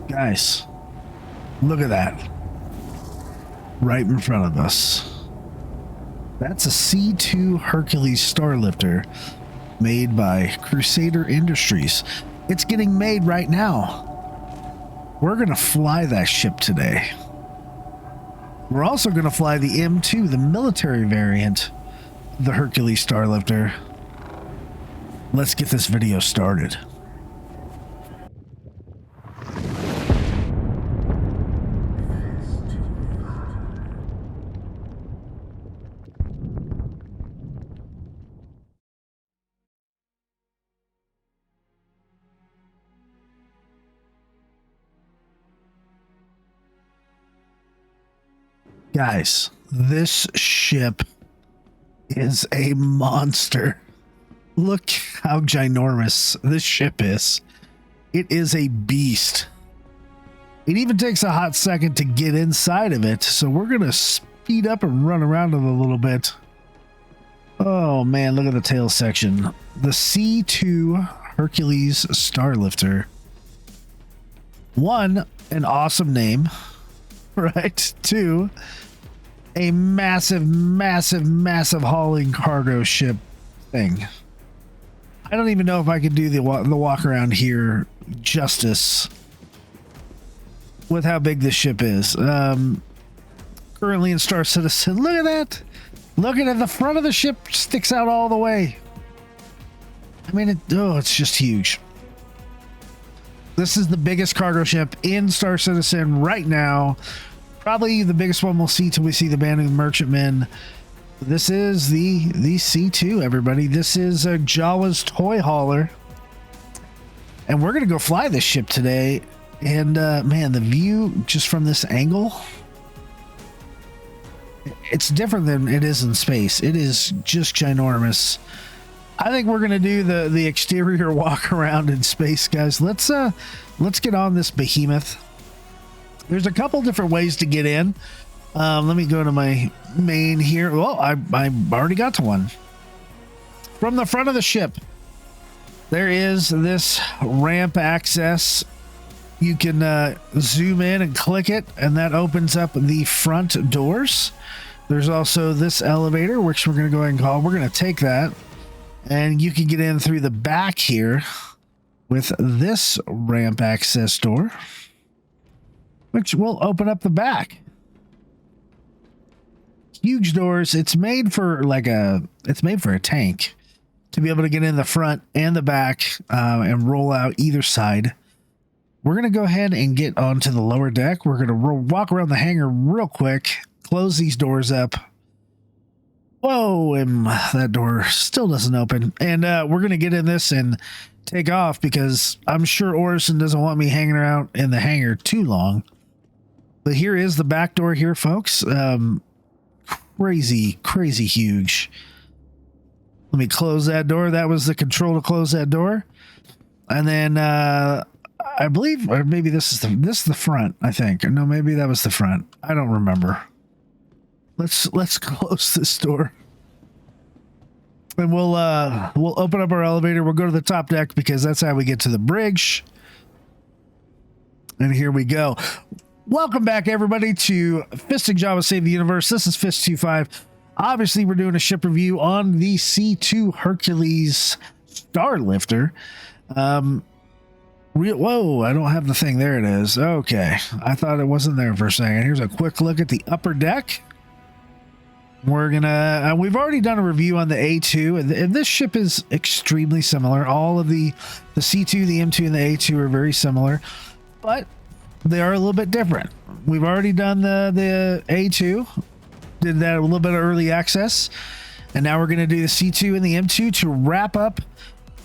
Guys, look at that. Right in front of us. That's a C2 Hercules Starlifter made by Crusader Industries. It's getting made right now. We're going to fly that ship today. We're also going to fly the M2, the military variant, the Hercules Starlifter. Let's get this video started. Guys, this ship is a monster. Look how ginormous this ship is. It is a beast. It even takes a hot second to get inside of it, so we're going to speed up and run around it a little bit. Oh man, look at the tail section. The C2 Hercules Starlifter. One, an awesome name, right? Two, a massive hauling cargo ship thing. I don't even know if I could do the walk around here justice with how big this ship is. Currently in Star Citizen. Look at that. Look at it. The front of the ship sticks out all the way. I mean, it's just huge. This is the biggest cargo ship in Star Citizen right now. Probably the biggest one we'll see till we see the Band of Merchantmen. This is the C2, everybody. This is a Jawa's toy hauler. And we're going to go fly this ship today. And man, the view just from this angle, it's different than it is in space. It is just ginormous. I think we're going to do the exterior walk around in space, guys. Let's get on this behemoth. There's a couple different ways to get in. Let me go to my main here. Well, I already got to one. From the front of the ship, there is this ramp access. You can zoom in and click it, and that opens up the front doors. There's also this elevator, which we're going to go ahead and call. We're going to take that, and you can get in through the back here with this ramp access door, which will open up the back. Huge doors. It's made for a tank to be able to get in the front and the back and roll out either side. We're going to go ahead and get onto the lower deck. We're going to walk around the hangar real quick, close these doors up. Whoa, and that door still doesn't open. And we're going to get in this and take off because I'm sure Orson doesn't want me hanging around in the hangar too long. But here is the back door here, folks. Crazy huge. Let me close that door. That was the control to close that door. And then I believe, or maybe this is the front, I think. Or no, maybe that was the front. I don't remember. Let's close this door. And we'll open up our elevator. We'll go to the top deck because that's how we get to the bridge. And here we go. Welcome back, everybody, to Fisting Java Save the Universe. This is Fist-25. Obviously, we're doing a ship review on the C2 Hercules Starlifter. Whoa, I don't have the thing. There it is. Okay. I thought it wasn't there for a second. Here's a quick look at the upper deck. We're gonna, we've already done a review on the A2, and this ship is extremely similar. All of the C2, the M2, and the A2 are very similar, but they are a little bit different. We've already done the A2, did that a little bit of early access, and now we're going to do the C2 and the M2 to wrap up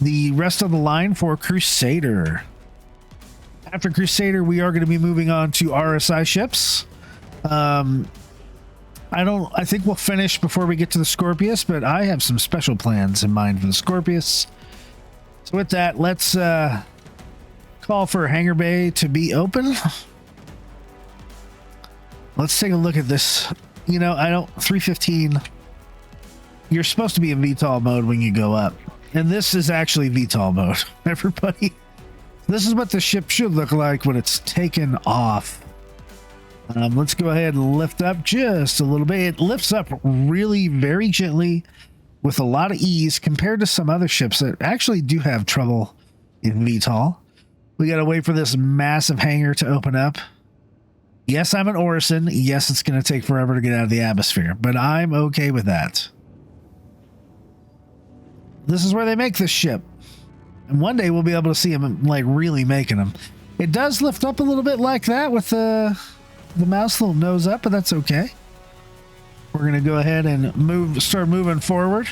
the rest of the line for Crusader. After Crusader, we are going to be moving on to RSI ships. I think we'll finish before we get to the Scorpius, but I have some special plans in mind for the Scorpius. So with that, let's call for hangar bay to be open. Let's take a look at this. You know, 315, you're supposed to be in VTOL mode when you go up. And this is actually VTOL mode, everybody. This is what the ship should look like when it's taken off. Let's go ahead and lift up just a little bit. It lifts up really very gently with a lot of ease compared to some other ships that actually do have trouble in VTOL. We got to wait for this massive hangar to open up. Yes, I'm an Orison. Yes, it's going to take forever to get out of the atmosphere, but I'm okay with that. This is where they make this ship. And one day we'll be able to see them like really making them. It does lift up a little bit like that with the mouse little nose up, but that's okay. We're going to go ahead and start moving forward.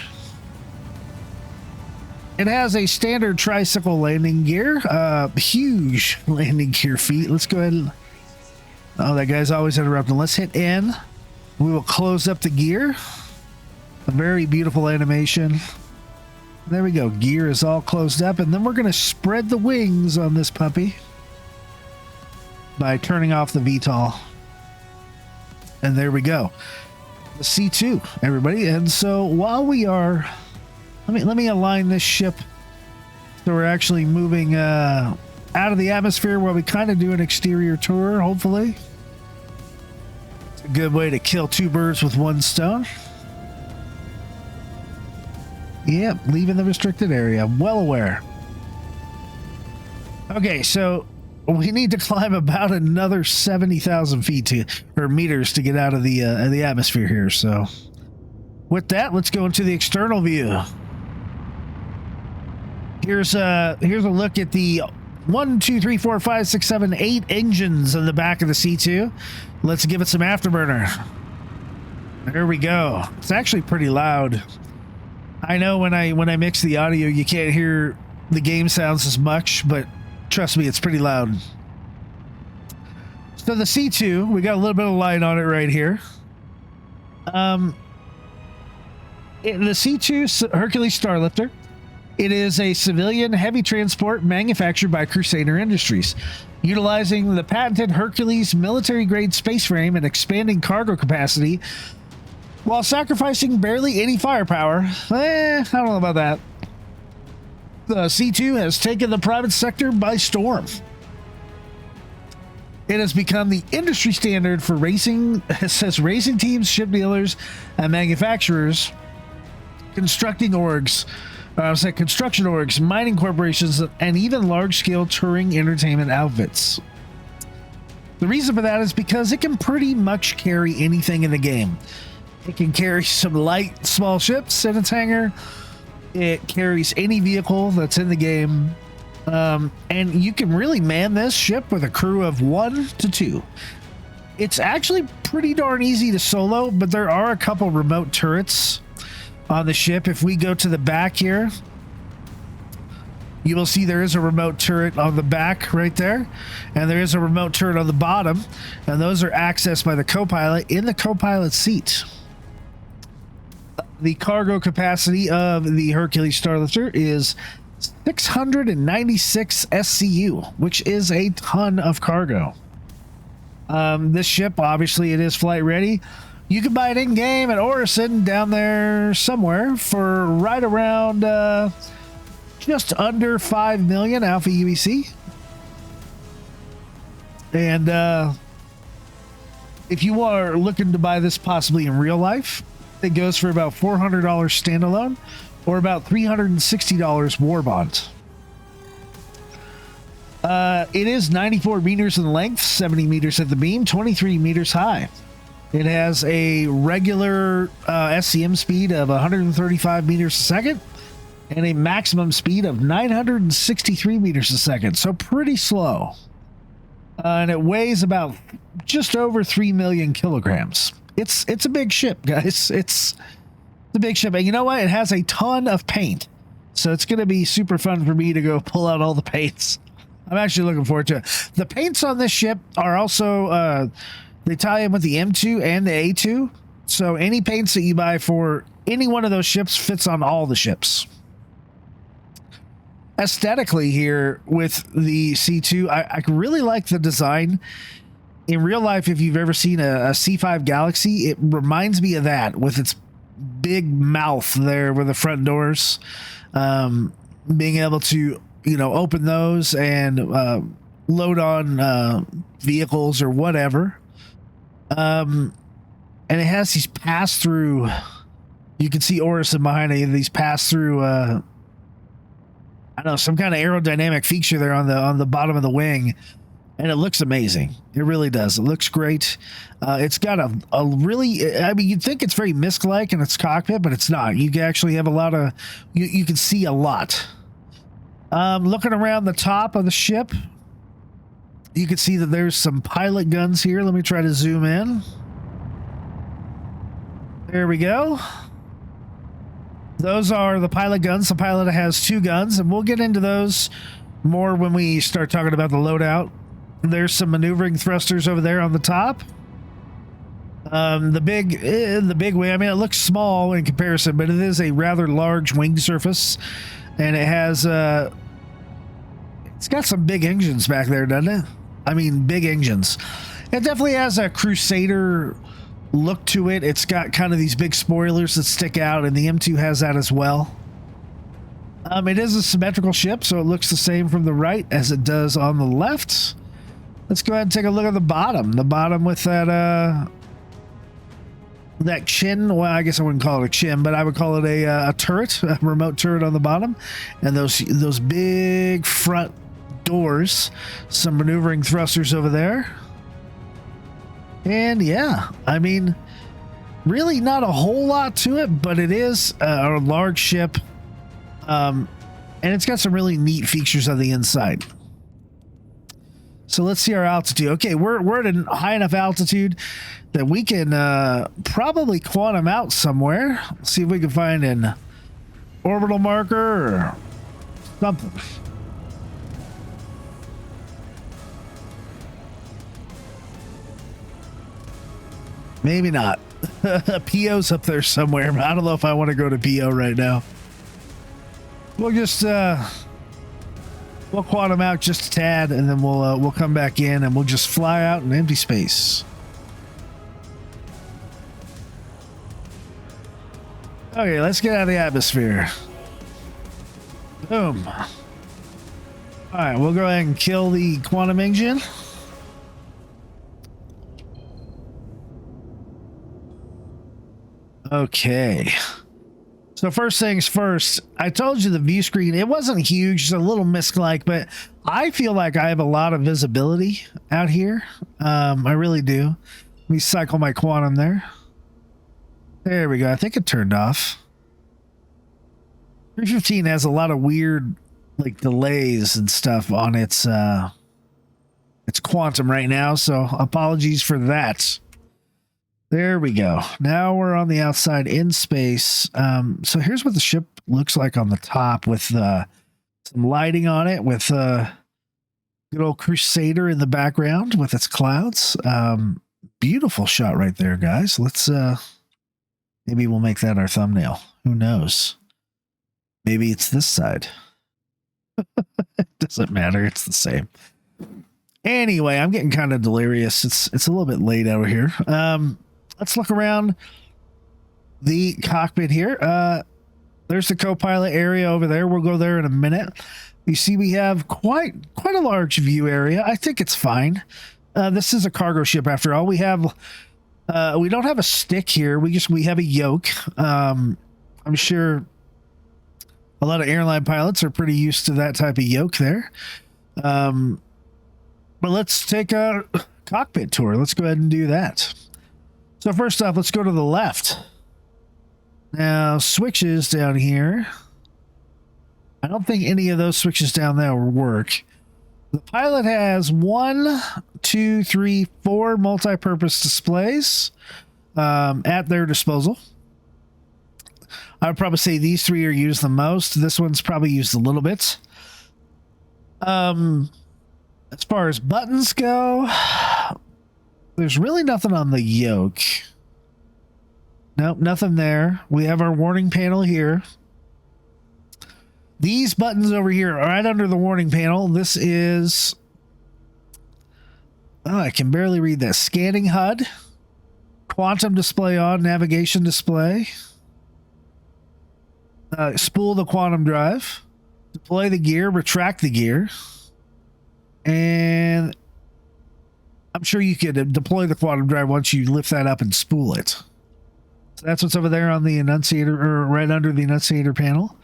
It has a standard tricycle landing gear, huge landing gear feet. Let's go ahead and... Oh, that guy's always interrupting. Let's hit N. We will close up the gear. A very beautiful animation. There we go. Gear is all closed up. And then we're going to spread the wings on this puppy by turning off the VTOL. And there we go. The C2, everybody. And so while we are... Let me align this ship so we're actually moving out of the atmosphere while we kind of do an exterior tour, hopefully. It's a good way to kill two birds with one stone. Yep, leaving the restricted area. Well aware. Okay, so we need to climb about another 70,000 feet or meters to get out of the atmosphere here. So with that, let's go into the external view. Here's a look at the 1, 2, 3, 4, 5, 6, 7, 8 engines in the back of the C2. Let's give it some afterburner. There we go. It's actually pretty loud. I know when I mix the audio, you can't hear the game sounds as much, but trust me, it's pretty loud. So the C2, we got a little bit of light on it right here. The C2 Hercules Starlifter. It is a civilian heavy transport manufactured by Crusader Industries, utilizing the patented Hercules military-grade space frame and expanding cargo capacity while sacrificing barely any firepower. I don't know about that. The C2 has taken the private sector by storm. It has become the industry standard for racing, it says racing teams, ship dealers, and manufacturers, construction orgs, mining corporations, and even large-scale touring entertainment outfits. The reason for that is because it can pretty much carry anything in the game. It can carry some light, small ships in its hangar. It carries any vehicle that's in the game. And you can really man this ship with a crew of 1 to 2. It's actually pretty darn easy to solo, but there are a couple remote turrets on the ship. If we go to the back here, you will see there is a remote turret on the back right there, and there is a remote turret on the bottom, and those are accessed by the co-pilot in the co-pilot seat. The cargo capacity of the Hercules Starlifter is 696 SCU, which is a ton of cargo. This ship, obviously, it is flight ready. You can buy it in game at Orison down there somewhere for right around just under 5 million Alpha UEC. And if you are looking to buy this possibly in real life, it goes for about $400 standalone or about $360 war bond. It is 94 meters in length, 70 meters at the beam, 23 meters high. It has a regular SCM speed of 135 meters a second and a maximum speed of 963 meters a second. So pretty slow. And it weighs about just over 3 million kilograms. It's a big ship, guys. It's a big ship. And you know what? It has a ton of paint. So it's going to be super fun for me to go pull out all the paints. I'm actually looking forward to it. The paints on this ship are also... they tie in with the M2 and the A2. So any paints that you buy for any one of those ships fits on all the ships. Aesthetically here with the C2, I really like the design. In real life, if you've ever seen a C5 Galaxy, it reminds me of that with its big mouth there with the front doors. Being able to you know, open those and load on vehicles or whatever. And it has these pass-through. You can see Orison behind it. These pass-through. I don't know, some kind of aerodynamic feature there on the bottom of the wing, and it looks amazing. It really does. It looks great. It's got a really. I mean, you'd think it's very MISC-like in its cockpit, but it's not. You can actually have a lot of. You can see a lot. Looking around the top of the ship, you can see that there's some pilot guns here. Let me try to zoom in. There we go. Those are the pilot guns. The pilot has 2 guns, and we'll get into those more when we start talking about the loadout. There's some maneuvering thrusters over there on the top. The big wing, I mean, it looks small in comparison, but it is a rather large wing surface, and it has it's got some big engines back there, doesn't it? I mean, big engines. It definitely has a Crusader look to it. It's got kind of these big spoilers that stick out, and the M2 has that as well. It is a symmetrical ship, so it looks the same from the right as it does on the left. Let's go ahead and take a look at the bottom. The bottom with that that chin. Well, I guess I wouldn't call it a chin, but I would call it a turret, a remote turret on the bottom, and those big front doors. Some maneuvering thrusters over there. And yeah, I mean, really not a whole lot to it, but it is a large ship. And it's got some really neat features on the inside. So let's see our altitude. Okay, we're at a high enough altitude that we can probably quantum out somewhere. See if we can find an orbital marker or something. Maybe not. PO's up there somewhere, but I don't know if I want to go to PO right now. We'll just we'll quantum out just a tad, and then we'll come back in, and we'll just fly out in empty space. Okay, let's get out of the atmosphere. Boom. All right, we'll go ahead and kill the quantum engine. Okay. So first things first, I told you the view screen, it wasn't huge, it's a little MISC-like, but I feel like I have a lot of visibility out here. I really do. Let me cycle my quantum there. There we go. I think it turned off. 315 has a lot of weird like delays and stuff on its quantum right now, so apologies for that. There we go. Now we're on the outside in space. So here's what the ship looks like on the top with some lighting on it, with good old Crusader in the background with its clouds. Beautiful shot right there, guys. Let's maybe we'll make that our thumbnail. Who knows? Maybe it's this side. It doesn't matter. It's the same. Anyway, I'm getting kind of delirious. It's a little bit late out here. Let's look around the cockpit here. There's the co-pilot area over there. We'll go there in a minute. You see we have quite a large view area. I think it's fine. This is a cargo ship after all. We don't have a stick here. We have a yoke. I'm sure a lot of airline pilots are pretty used to that type of yoke there. But let's take a cockpit tour. Let's go ahead and do that. So first off, let's go to the left. Now, switches down here. I don't think any of those switches down there will work. The pilot has 1, 2, 3, 4 multi-purpose displays at their disposal. I would probably say these 3 are used the most. This one's probably used a little bit. As far as buttons go, there's really nothing on the yoke. Nope, nothing there. We have our warning panel here. These buttons over here are right under the warning panel. This is... oh, I can barely read that. Scanning HUD. Quantum display on. Navigation display. Spool the quantum drive. deploy the gear, retract the gear, and I'm sure you could deploy the quantum drive once you lift that up and spool it. So that's what's over there on the annunciator, or right under the annunciator panel.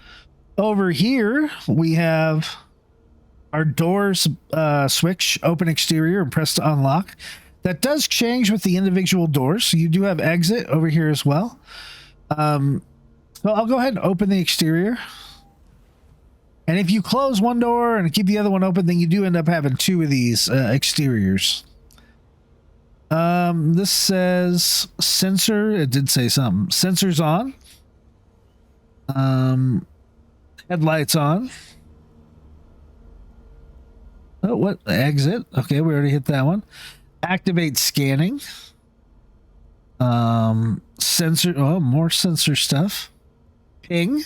Over here, we have our doors switch, open exterior, and press to unlock. That does change with the individual doors. So you do have exit over here as well. So I'll go ahead and open the exterior. And if you close one door and keep the other one open, then you do end up having two of these exteriors. This says sensor. It did say something. Sensors on. Headlights on. Oh, what? Exit. Okay, we already hit that one. Activate scanning. Sensor. Oh, more sensor stuff. Ping.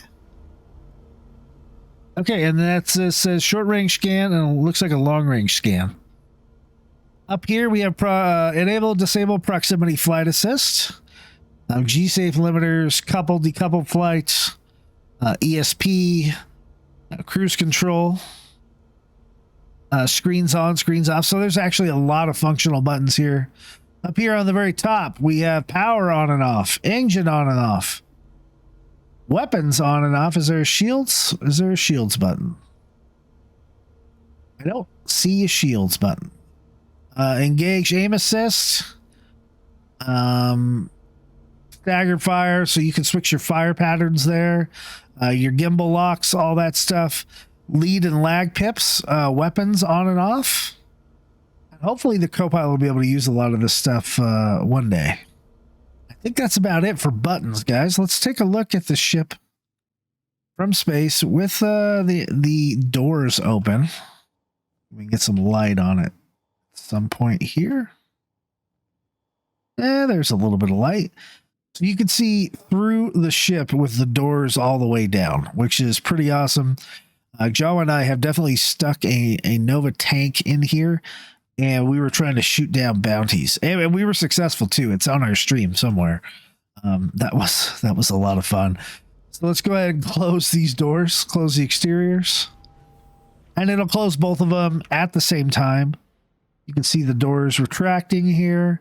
Okay, and that says short range scan, and it looks like a long range scan. Up here we have enable, disable proximity flight assist, G-safe limiters, coupled, decoupled flights, ESP, cruise control, screens on, screens off. So there's actually a lot of functional buttons here. Up here on the very top, we have power on and off, engine on and off, weapons on and off. Is there a shields? Is there a shields button? I don't see a shields button. Engage aim assist, staggered fire, so you can switch your fire patterns there, your gimbal locks, all that stuff, lead and lag pips, weapons on and off. And hopefully the co-pilot will be able to use a lot of this stuff one day. I think that's about it for buttons, guys. Let's take a look at the ship from space with the doors open. We can get some light on it. Some point here. There's a little bit of light. So you can see through the ship with the doors all the way down, which is pretty awesome. Jawa and I have definitely stuck a Nova tank in here, and we were trying to shoot down bounties. And we were successful too. It's on our stream somewhere. That was a lot of fun. So let's go ahead and close these doors, close the exteriors. And it'll close both of them at the same time. You can see the doors retracting here.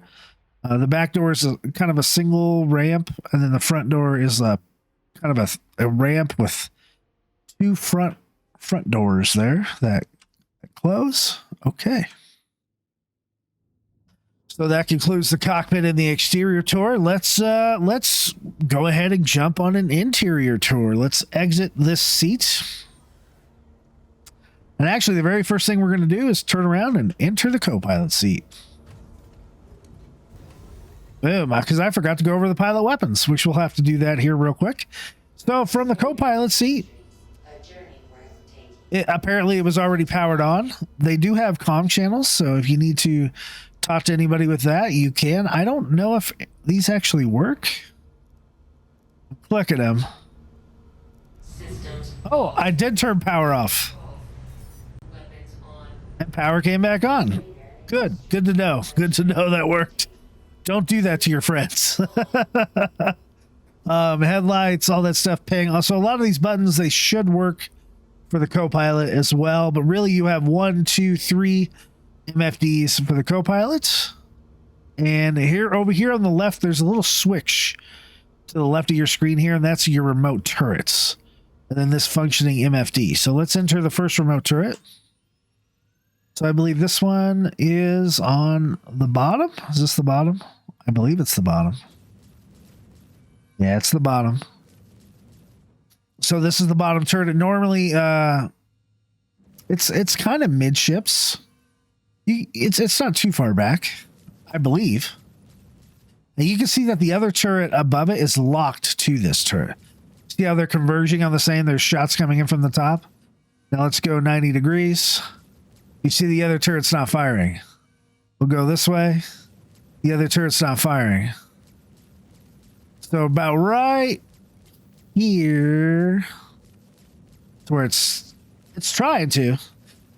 The back door is kind of a single ramp, and then the front door is a kind of a ramp with two front doors there that close. Okay. So that concludes the cockpit and the exterior tour. Let's go ahead and jump on an interior tour. Let's exit this seat. And actually, the very first thing we're going to do is turn around and enter the co-pilot seat. Boom, because I forgot to go over the pilot weapons, which we'll have to do that here real quick. So from the co-pilot seat, apparently it was already powered on. They do have comm channels, so if you need to talk to anybody with that, you can. I don't know if these actually work. Click at them. Oh, I did turn power off. And power came back on. Good to know. Good to know that worked. Don't do that to your friends. Headlights, all that stuff, ping. Also, a lot of these buttons, they should work for the co-pilot as well. But really, you have 1, 2, 3 MFDs for the co-pilot. And over here on the left, there's a little switch to the left of your screen here, and that's your remote turrets. And then this functioning MFD. So let's enter the first remote turret. So I believe this one is on the bottom. Is this the bottom? I believe it's the bottom. Yeah, it's the bottom. So this is the bottom turret. And normally, it's kind of midships. It's not too far back, I believe. And you can see that the other turret above it is locked to this turret. See how they're converging on the same? There's shots coming in from the top. Now let's go 90 degrees. You see the other turret's not firing. We'll go this way. The other turret's not firing. So about right here, to where it's trying to.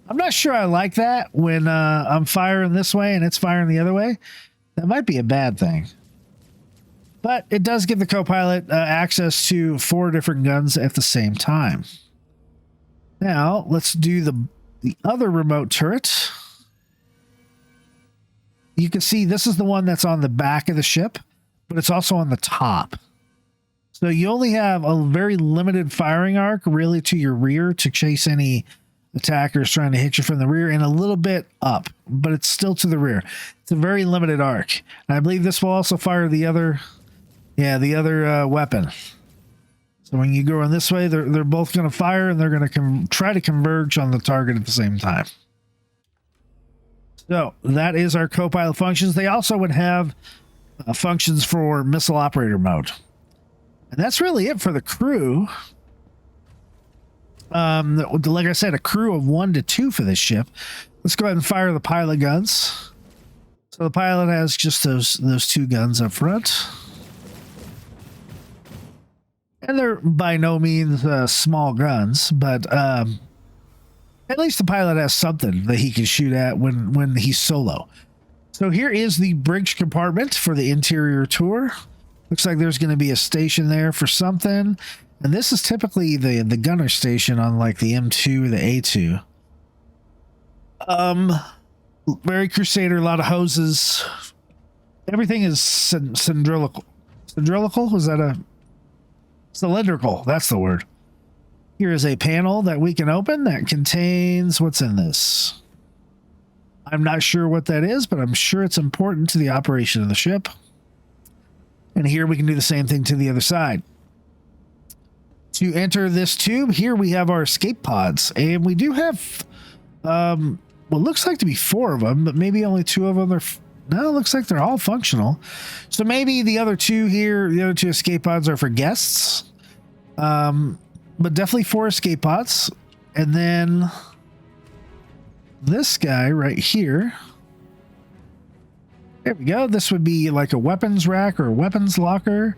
I'm not sure I like that when I'm firing this way and it's firing the other way. That might be a bad thing. But it does give the co-pilot access to 4 different guns at the same time. Now let's do the other remote turret. You can see this is the one that's on the back of the ship, but it's also on the top. So you only have a very limited firing arc really to your rear to chase any attackers trying to hit you from the rear, and a little bit up, but it's still to the rear. It's a very limited arc. And I believe this will also fire the other, weapon. So when you go on this way, they're both going to fire, and they're going to try to converge on the target at the same time. So that is our co-pilot functions. They also would have functions for missile operator mode. And that's really it for the crew. Like I said, a crew of 1 to 2 for this ship. Let's go ahead and fire the pilot guns. So the pilot has just those 2 guns up front. And they're by no means small guns, but at least the pilot has something that he can shoot at when he's solo. So here is the bridge compartment for the interior tour. Looks like there's going to be a station there for something. And this is typically the gunner station on like the M2 or the A2. Very Crusader, a lot of hoses. Everything is cylindrical. Cylindrical? Was that a... Cylindrical, that's the word. Here is a panel that we can open that contains... What's in this? I'm not sure what that is, but I'm sure it's important to the operation of the ship. And here we can do the same thing to the other side. To enter this tube, here we have our escape pods. And we do have what looks like to be 4 of them, but maybe only 2 of them are... No, it looks like they're all functional. So maybe the other 2 here, the other 2 escape pods are for guests. But definitely 4 escape pods. And then this guy right here. There we go. This would be like a weapons rack or a weapons locker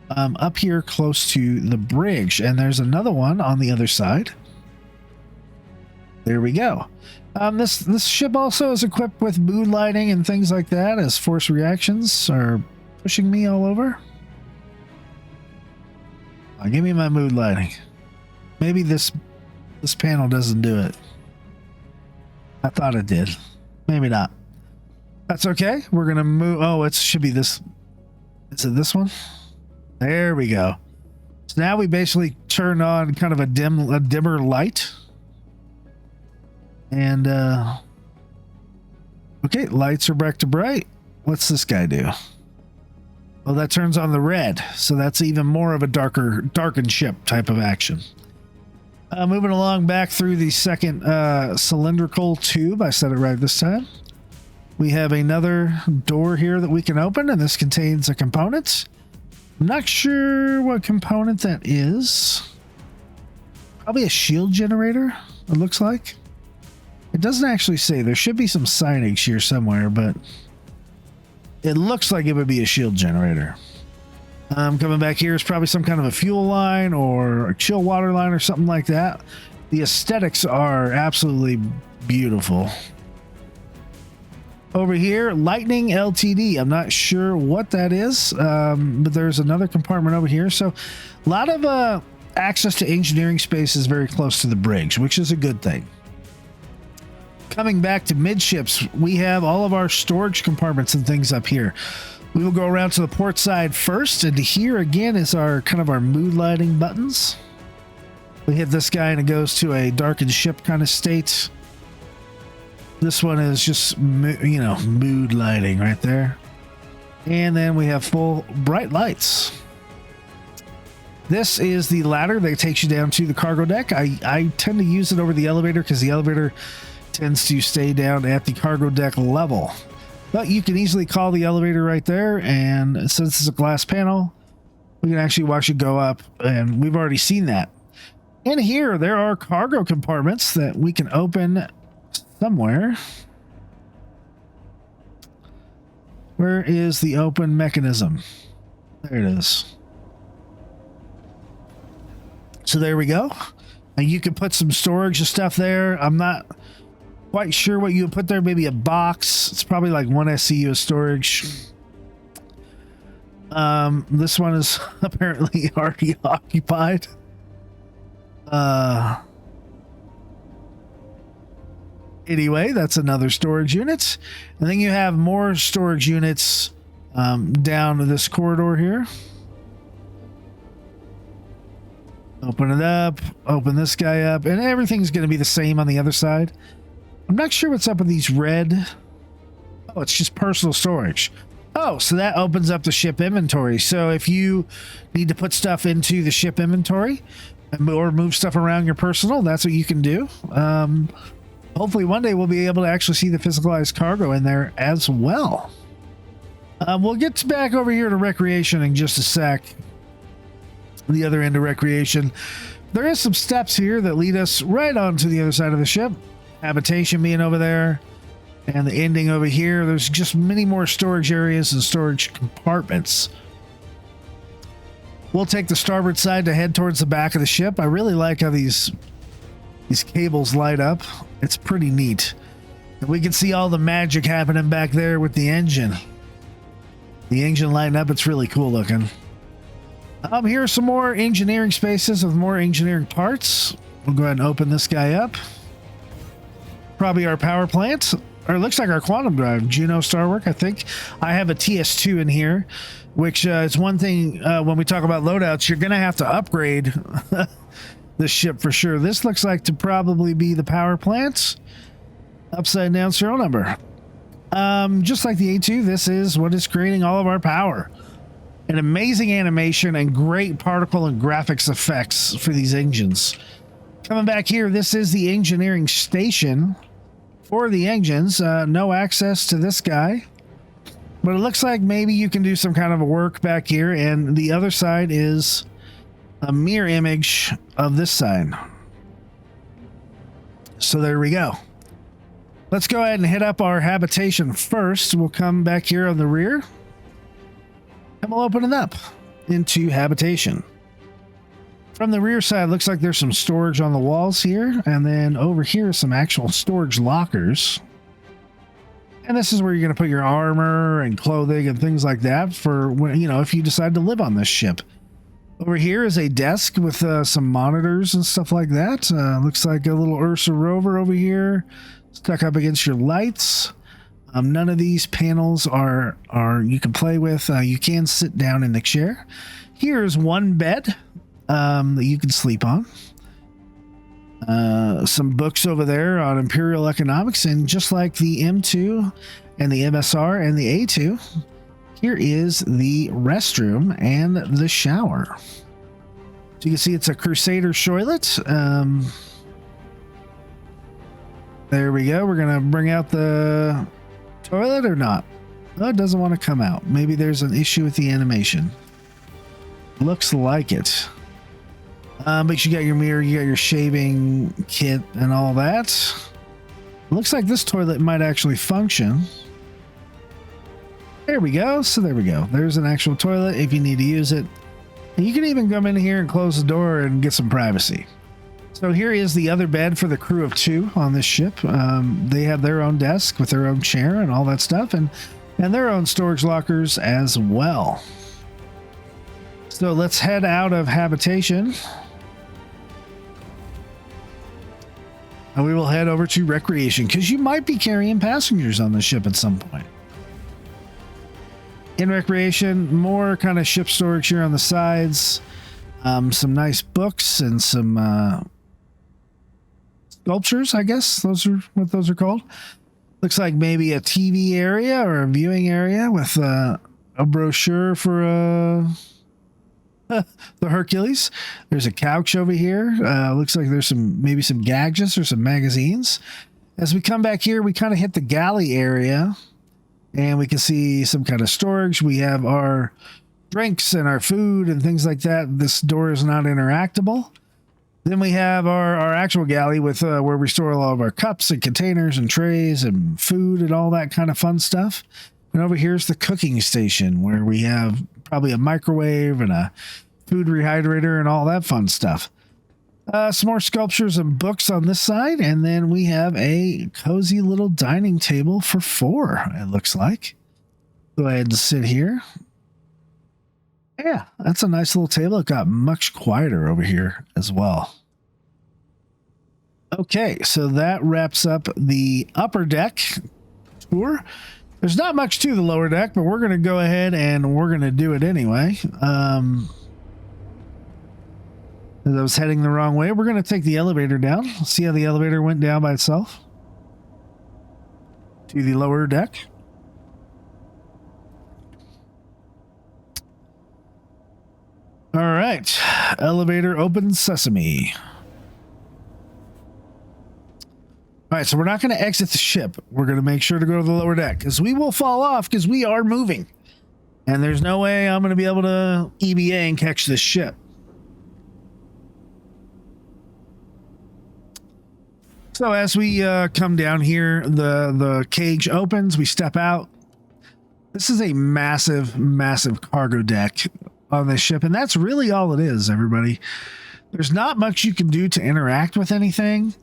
up here close to the bridge. And there's another one on the other side. There we go. This ship also is equipped with mood lighting and things like that, as force reactions are pushing me all over. Give me my mood lighting. Maybe this panel doesn't do it. I thought it did. Maybe not. That's okay. We're gonna move. Oh, it should be this. Is it this one? There we go. So now we basically turn on kind of a dimmer light. And okay, lights are back to bright. What's this guy do? Oh, that turns on the red. So that's even more of a darkened ship type of action. Moving along back through the second cylindrical tube. I said it right this time. We have another door here that we can open, and this contains a component. I'm not sure what component that is. Probably a shield generator, it looks like. It doesn't actually say. There should be some signage here somewhere, but it looks like it would be a shield generator. Coming back here is probably some kind of a fuel line or a chill water line or something like that. The aesthetics are absolutely beautiful. Over here, Lightning LTD. I'm not sure what that is, but there's another compartment over here. So a lot of access to engineering space is very close to the bridge, which is a good thing. Coming back to midships, we have all of our storage compartments and things up here. We will go around to the port side first, and here again is our kind of our mood lighting buttons. We hit this guy and it goes to a darkened ship kind of state. This one is just, mood lighting right there. And then we have full bright lights. This is the ladder that takes you down to the cargo deck. I tend to use it over the elevator because the elevator tends to stay down at the cargo deck level. But you can easily call the elevator right there, and since it's a glass panel, we can actually watch it go up, and we've already seen that. In here, there are cargo compartments that we can open somewhere. Where is the open mechanism? There it is. So there we go. And you can put some storage and stuff there. I'm not quite sure what you would put there. Maybe a box. It's probably like 1 SCU of storage. This one is apparently already occupied. Anyway, that's another storage unit. And then you have more storage units down this corridor here. Open it up, open this guy up, and everything's going to be the same on the other side. I'm not sure what's up with these red. Oh, it's just personal storage. Oh, so that opens up the ship inventory. So if you need to put stuff into the ship inventory or move stuff around your personal, that's what you can do. Hopefully one day we'll be able to actually see the physicalized cargo in there as well. We'll get back over here to recreation in just a sec. The other end of recreation. There is some steps here that lead us right onto the other side of the ship. Habitation being over there. And the ending over here. There's just many more storage areas and storage compartments. We'll take the starboard side to head towards the back of the ship. I really like how these cables light up. It's pretty neat. And we can see all the magic happening back there with the engine. The engine lighting up. It's really cool looking. Here are some more engineering spaces with more engineering parts. We'll go ahead and open this guy up. Probably our power plant. Or it looks like our quantum drive. Juno Starwork, I think. I have a TS2 in here, which is one thing when we talk about loadouts, you're going to have to upgrade this ship for sure. This looks like to probably be the power plant. Upside down serial number. Just like the A2, this is what is creating all of our power. An amazing animation and great particle and graphics effects for these engines. Coming back here, this is the engineering station for the engines. No access to this guy, but it looks like maybe you can do some kind of a work back here, and the other side is a mirror image of this side. So there we go. Let's go ahead and hit up our habitation first. We'll come back here on the rear. And we'll open it up into habitation. From the rear side, looks like there's some storage on the walls here. And then over here, some actual storage lockers. And this is where you're going to put your armor and clothing and things like that for when, you know, if you decide to live on this ship. Over here is a desk with some monitors and stuff like that. Looks like a little Ursa rover over here stuck up against your lights. None of these panels are you can play with. You can sit down in the chair. Here's one bed that you can sleep on. Some books over there on Imperial Economics, and just like the M2 and the MSR and the A2, here is the restroom and the shower. So you can see it's a Crusader toilet. There we go. We're going to bring out the toilet or not? Oh, it doesn't want to come out. Maybe there's an issue with the animation. Looks like it. But you got your mirror, you got your shaving kit and all that. Looks like this toilet might actually function. There we go. So there we go. There's an actual toilet if you need to use it. And you can even come in here and close the door and get some privacy. So here is the other bed for the crew of 2 on this ship. They have their own desk with their own chair and all that stuff, and their own storage lockers as well. So let's head out of habitation. And we will head over to recreation, because you might be carrying passengers on the ship at some point. In recreation, more kind of ship storage here on the sides. Some nice books and some sculptures, I guess. Those are what those are called. Looks like maybe a TV area or a viewing area with a brochure for the Hercules. There's a couch over here. Looks like there's maybe some gadgets or some magazines. As we come back here, we kind of hit the galley area, and we can see some kind of storage. We have our drinks and our food and things like that. This door is not interactable. Then we have our actual galley with where we store all of our cups and containers and trays and food and all that kind of fun stuff. And over here's the cooking station, where we have probably a microwave and a food rehydrator and all that fun stuff. Some more sculptures and books on this side. And then we have a cozy little dining table for 4, it looks like. Go ahead and sit here. Yeah, that's a nice little table. It got much quieter over here as well. Okay, so that wraps up the upper deck tour. There's not much to the lower deck, but we're going to go ahead and we're going to do it anyway. As I was heading the wrong way, we're going to take the elevator down. See how the elevator went down by itself to the lower deck. All right, elevator opens, sesame. All right, so we're not going to exit the ship. We're going to make sure to go to the lower deck because we will fall off because we are moving. And there's no way I'm going to be able to EBA and catch this ship. So as we come down here, the cage opens, we step out. This is a massive, massive cargo deck on this ship, and that's really all it is, everybody. There's not much you can do to interact with anything.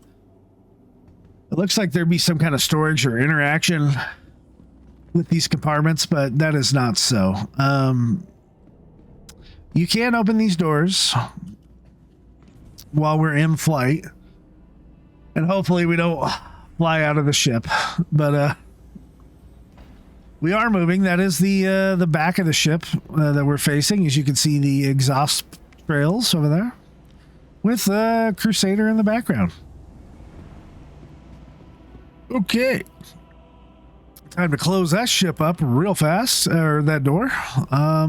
It looks like there'd be some kind of storage or interaction with these compartments, but that is not so. You can open these doors while we're in flight, and hopefully we don't fly out of the ship, but we are moving. That is the back of the ship that we're facing. As you can see, the exhaust trails over there with Crusader in the background. Okay, time to close that ship up real fast, or that door. I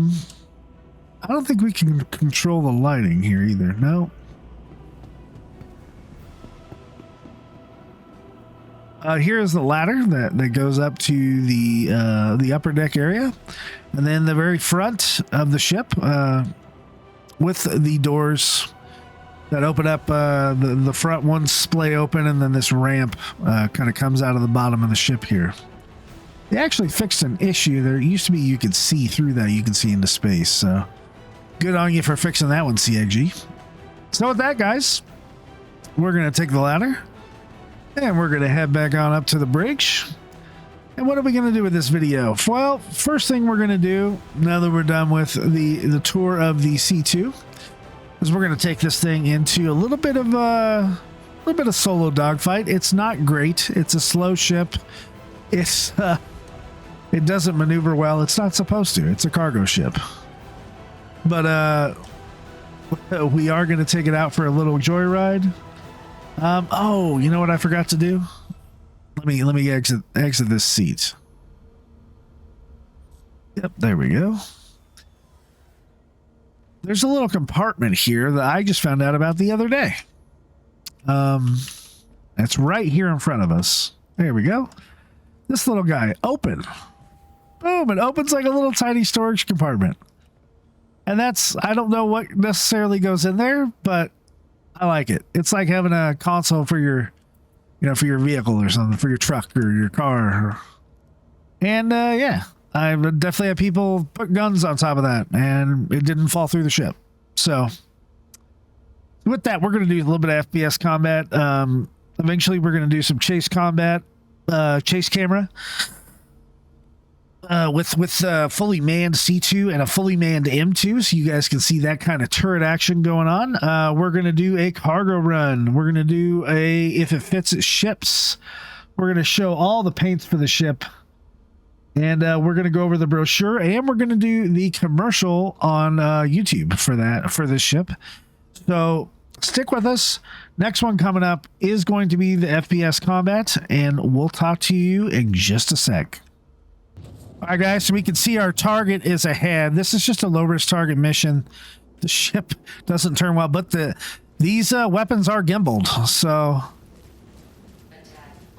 don't think we can control the lighting here either. No. Here is the ladder that goes up to the upper deck area, and then the very front of the ship with the doors that open up. The front ones splay open, and then this ramp kind of comes out of the bottom of the ship here. They actually fixed an issue. There used to be you could see through that. You can see into space. So good on you for fixing that one, CIG. So with that, guys, we're going to take the ladder, and we're going to head back on up to the bridge. And what are we going to do with this video? Well, first thing we're going to do, now that we're done with the tour of the C2, is we're going to take this thing into a little bit of solo dogfight. It's not great. It's a slow ship. It doesn't maneuver well. It's not supposed to. It's a cargo ship. But we are going to take it out for a little joyride. Oh, you know what I forgot to do? Let me exit this seat. Yep, there we go. There's a little compartment here that I just found out about the other day. It's right here in front of us. There we go. This little guy, open. Boom, it opens like a little tiny storage compartment. And I don't know what necessarily goes in there, but I like it. It's like having a console for your, for your vehicle or something, for your truck or your car. And yeah, I've definitely had people put guns on top of that, and it didn't fall through the ship. So with that, we're going to do a little bit of FPS combat. Eventually, we're going to do some chase combat, chase camera. With fully manned C2 and a fully manned M2, so you guys can see that kind of turret action going on. We're going to do a cargo run. We're going to do if it fits its ships. We're going to show all the paints for the ship. And we're going to go over the brochure, and we're going to do the commercial on YouTube for this ship. So stick with us. Next one coming up is going to be the FPS combat, and we'll talk to you in just a sec. All right, guys, so we can see our target is ahead. This is just a low-risk target mission. The ship doesn't turn well, but these weapons are gimbaled. So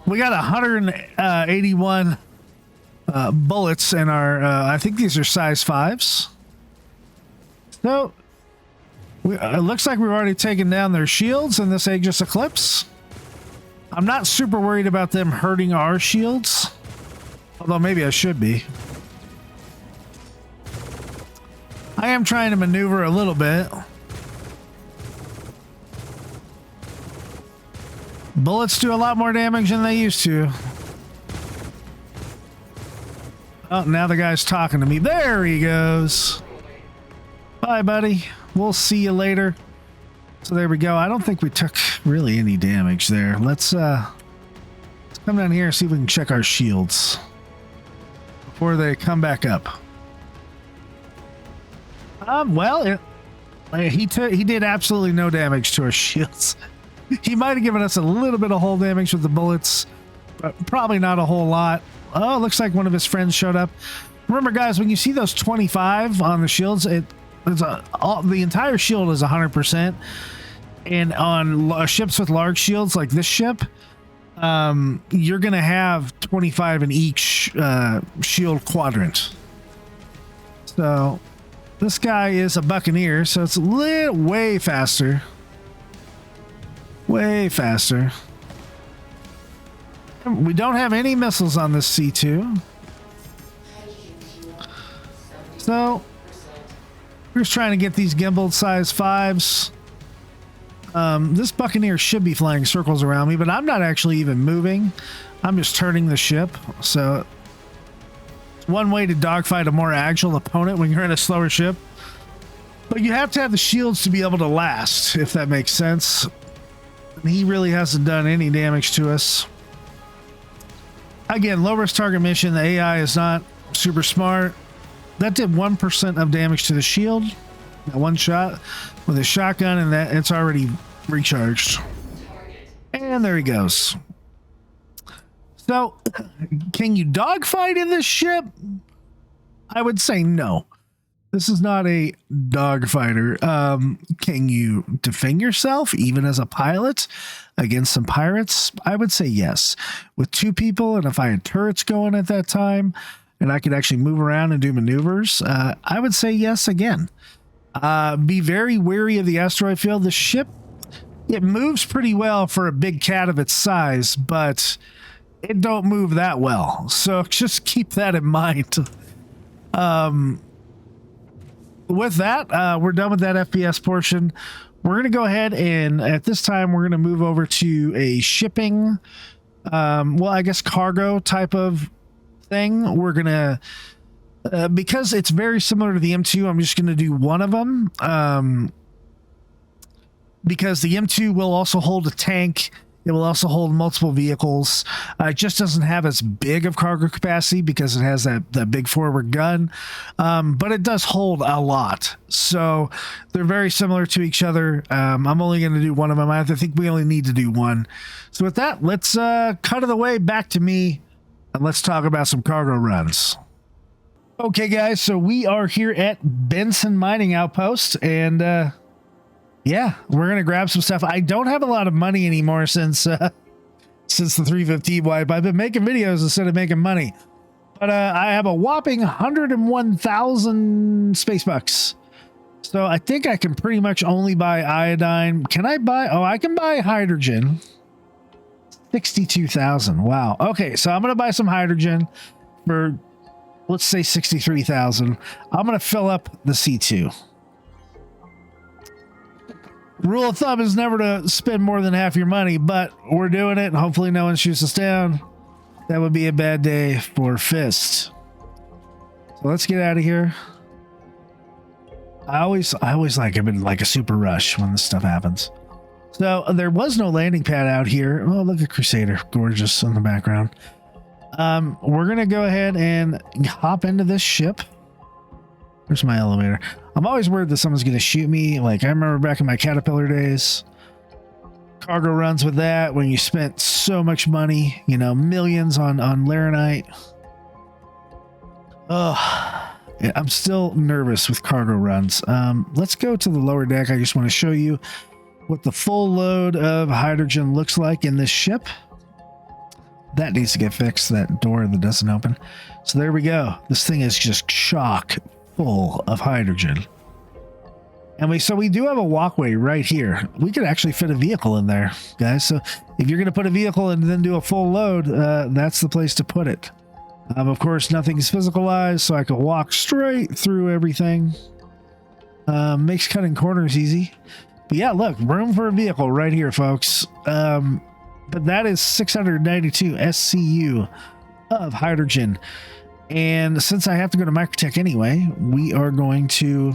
we got 181 bullets in our, I think these are size 5s. So it looks like we've already taken down their shields in this Aegis Eclipse. I'm not super worried about them hurting our shields. Although maybe I should be. I am trying to maneuver a little bit. Bullets do a lot more damage than they used to. Oh, now the guy's talking to me. There he goes. Bye, buddy. We'll see you later. So there we go. I don't think we took really any damage there. Let's come down here and see if we can check our shields before they come back up. Well, he did absolutely no damage to our shields. He might have given us a little bit of hull damage with the bullets, but probably not a whole lot. Oh, looks like one of his friends showed up. Remember, guys, when you see those 25 on the shields, the entire shield is 100%. And on ships with large shields like this ship, you're going to have 25 in each shield quadrant. So this guy is a buccaneer, so it's way faster. Way faster. We don't have any missiles on this C2. So we're just trying to get these gimbal size 5s. This buccaneer should be flying circles around me, but I'm not actually even moving. I'm just turning the ship. So it's one way to dogfight a more agile opponent when you're in a slower ship. But you have to have the shields to be able to last, if that makes sense. And he really hasn't done any damage to us. Again, low risk target mission. The AI is not super smart. That did 1% of damage to the shield. That one shot with a shotgun, and that it's already recharged. And there he goes. So, can you dogfight in this ship? I would say no. This is not a dogfighter. Can you defend yourself, even as a pilot, against some pirates? I would say yes. With 2 people, and if I had turrets going at that time, and I could actually move around and do maneuvers, I would say yes again. Be very wary of the asteroid field. The ship, it moves pretty well for a big cat of its size, but it don't move that well. So just keep that in mind. With that, we're done with that FPS portion. We're going to go ahead and at this time, we're going to move over to a shipping, well, I guess cargo type of thing. We're going to, because it's very similar to the M2, I'm just going to do one of them. Because the M2 will also hold a tank. It will also hold multiple vehicles. It just doesn't have as big of cargo capacity because it has that big forward gun. But it does hold a lot. So they're very similar to each other. I'm only going to do one of them. I think we only need to do one. So with that, let's cut of the way back to me. And let's talk about some cargo runs. Okay, guys. So we are here at Benson Mining Outpost. And yeah, we're going to grab some stuff. I don't have a lot of money anymore since the 315 wipe. I've been making videos instead of making money. But I have a whopping 101,000 space bucks. So I think I can pretty much only buy iodine. Can I buy? Oh, I can buy hydrogen. 62,000. Wow. Okay, so I'm going to buy some hydrogen for, let's say 63,000. I'm going to fill up the C2. Rule of thumb is never to spend more than half your money, but we're doing it, and hopefully no one shoots us down. That would be a bad day for Fist. So let's get out of here. I always like I'm in like a super rush when this stuff happens. So there was no landing pad out here. Oh, look at Crusader, gorgeous in the background. We're gonna go ahead and hop into this ship. Where's my elevator? I'm always worried that someone's going to shoot me. Like I remember back in my Caterpillar days, cargo runs with that when you spent so much money, you know, millions on Laranite. Oh, yeah, I'm still nervous with cargo runs. Let's go to the lower deck. I just want to show you what the full load of hydrogen looks like in this ship. That needs to get fixed, that door that doesn't open. So there we go. This thing is just chock full of hydrogen. And we do have a walkway right here. We could actually fit a vehicle in there, guys. So if you're going to put a vehicle and then do a full load, that's the place to put it. Of course, nothing is physicalized, so I can walk straight through everything. Makes cutting corners easy. But yeah, look, room for a vehicle right here, folks. But that is 692 SCU of hydrogen. And since I have to go to Microtech anyway, we are going to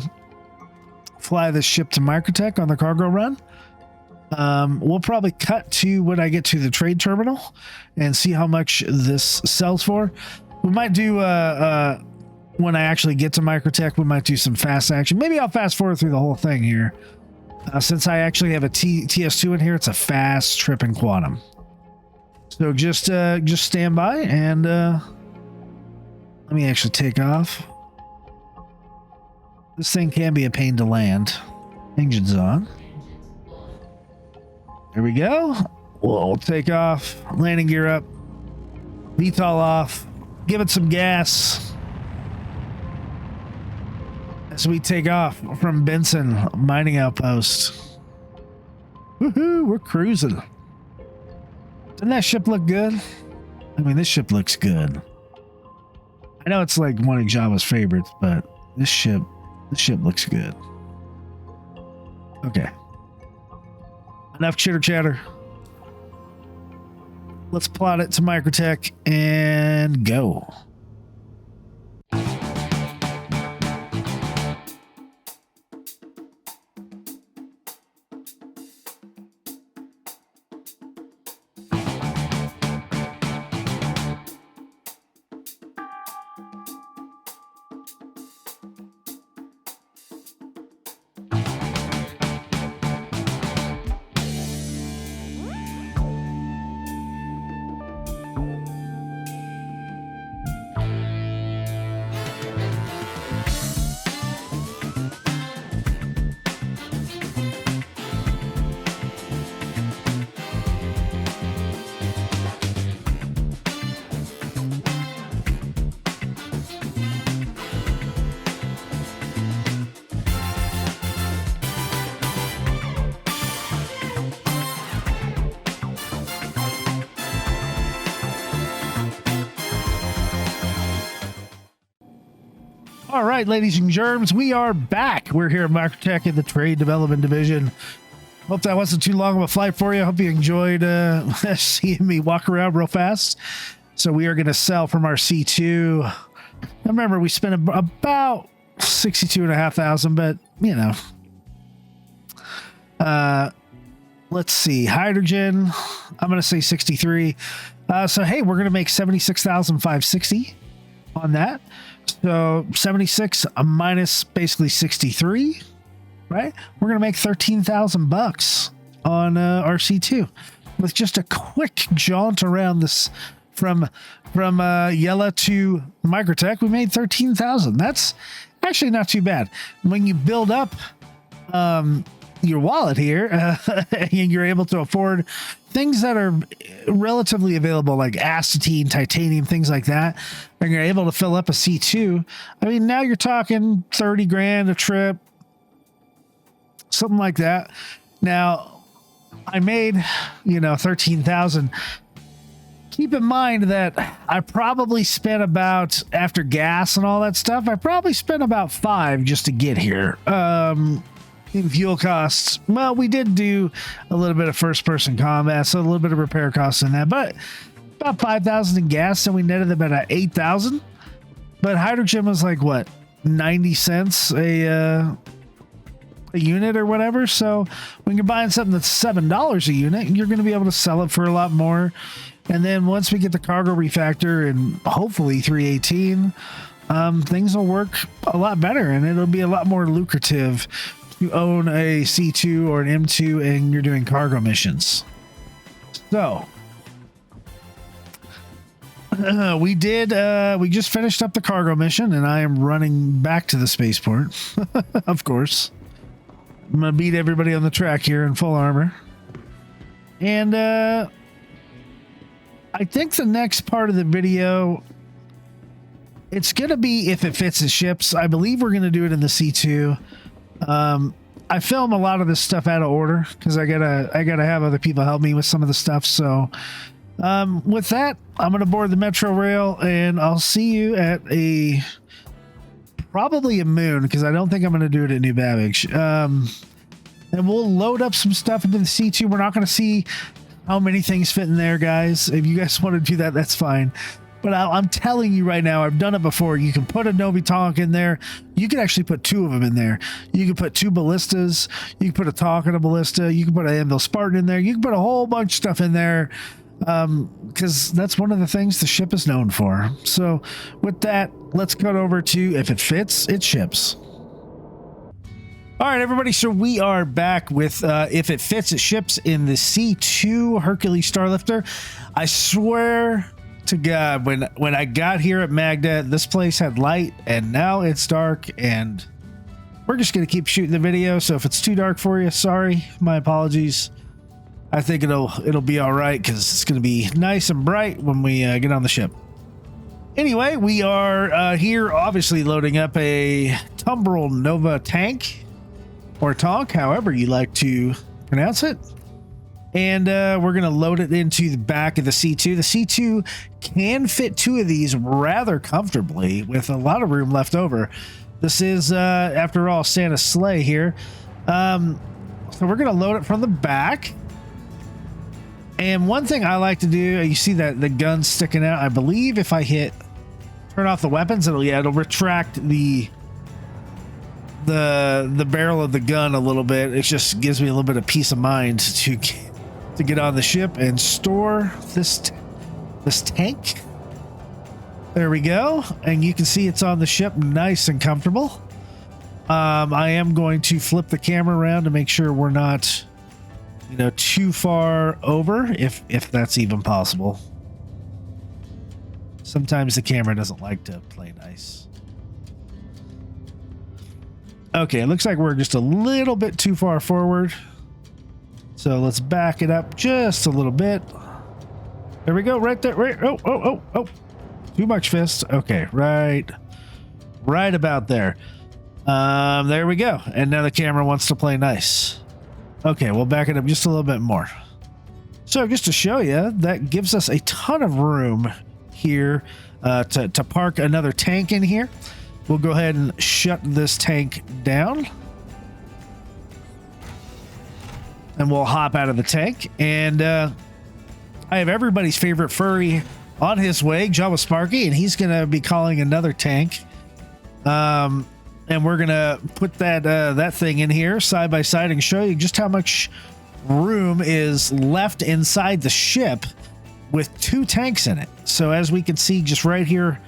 fly this ship to Microtech on the cargo run. We'll probably cut to when I get to the trade terminal and see how much this sells for. We might do when I actually get to Microtech, we might do some fast action. Maybe I'll fast forward through the whole thing here. Since I actually have a TS2 in here, it's a fast trip in Quantum. So just stand by and let me actually take off. This thing can be a pain to land. Engine's on. There we go. We'll take off. Landing gear up. VTOL off. Give it some gas. As we take off from Benson Mining Outpost. Woohoo, we're cruising. Doesn't that ship look good? I mean, this ship looks good. I know it's like one of Java's favorites, but this ship looks good. Okay. Enough chitter chatter. Let's plot it to Microtech and go. All right, ladies and germs, we are back. We're here at Microtech in the Trade Development Division. Hope that wasn't too long of a flight for you. Hope you enjoyed seeing me walk around real fast. So we are going to sell from our C2. Now remember, we spent about $62,500, but you know. Let's see, hydrogen. I'm going to say 63. So hey, we're going to make 76,560 on that. So 76 minus basically 63, right? We're gonna make $13,000 on RC2 with just a quick jaunt around this from Yella to Microtech. We made 13,000. That's actually not too bad when you build up your wallet here and you're able to afford things that are relatively available, like astatine, titanium, things like that, and you're able to fill up a C2. I mean, now you're talking 30 grand a trip, something like that. Now, I made, 13,000. Keep in mind that I probably spent about, after gas and all that stuff, I probably spent about 5 just to get here. In fuel costs, well, we did do a little bit of first-person combat, so a little bit of repair costs in that, but about 5,000 in gas, so we netted about 8,000. But hydrogen was like what, 90 cents a unit or whatever. So when you're buying something that's $7 a unit, you're going to be able to sell it for a lot more. And then once we get the cargo refactor and hopefully 318, things will work a lot better, and it'll be a lot more lucrative. You own a C2 or an M2 and you're doing cargo missions. So we just finished up the cargo mission and I am running back to the spaceport. Of course, I'm gonna beat everybody on the track here in full armor. And I think the next part of the video, it's gonna be if it fits the ships. I believe we're gonna do it in the C2. I film a lot of this stuff out of order because I gotta have other people help me with some of the stuff. So with that, I'm gonna board the Metro Rail and I'll see you at probably a moon, because I don't think I'm gonna do it at New Babbage. And we'll load up some stuff into the C2. We're not gonna see how many things fit in there, guys. If you guys want to do that, that's fine. But I'm telling you right now, I've done it before. You can put a Novitonk in there. You can actually put two of them in there. You can put two ballistas. You can put a Tonk and a ballista. You can put an Anvil Spartan in there. You can put a whole bunch of stuff in there, because that's one of the things the ship is known for. So with that, let's cut over to if it fits, it ships. All right, everybody. So we are back with if it fits, it ships in the C2 Hercules Starlifter. I swear to God, when I got here at Magda, this place had light, and now it's dark, and we're just gonna keep shooting the video. So if it's too dark for you, sorry, my apologies. I think it'll be all right, because it's gonna be nice and bright when we get on the ship. Anyway, we are here, obviously loading up a Tumbril Nova tank, or Tonk, however you like to pronounce it. And we're going to load it into the back of the C2. The C2 can fit two of these rather comfortably with a lot of room left over. This is, after all, Santa's sleigh here. So we're going to load it from the back. And one thing I like to do, you see that the gun's sticking out. I believe if I turn off the weapons, it'll retract the barrel of the gun a little bit. It just gives me a little bit of peace of mind to get on the ship and store this tank. There we go. And you can see it's on the ship nice and comfortable. I am going to flip the camera around to make sure we're not, too far over, if that's even possible. Sometimes the camera doesn't like to play nice. Okay, it looks like we're just a little bit too far forward. So let's back it up just a little bit. There we go, right there. Right. Oh. Too much, Fist. Okay, right about there. There we go. And now the camera wants to play nice. Okay, we'll back it up just a little bit more. So just to show you, that gives us a ton of room here to park another tank in here. We'll go ahead and shut this tank down. And we'll hop out of the tank. And I have everybody's favorite furry on his way, JawaSparky, and he's going to be calling another tank. And we're going to put that thing in here side by side and show you just how much room is left inside the ship with two tanks in it. So as we can see just right here,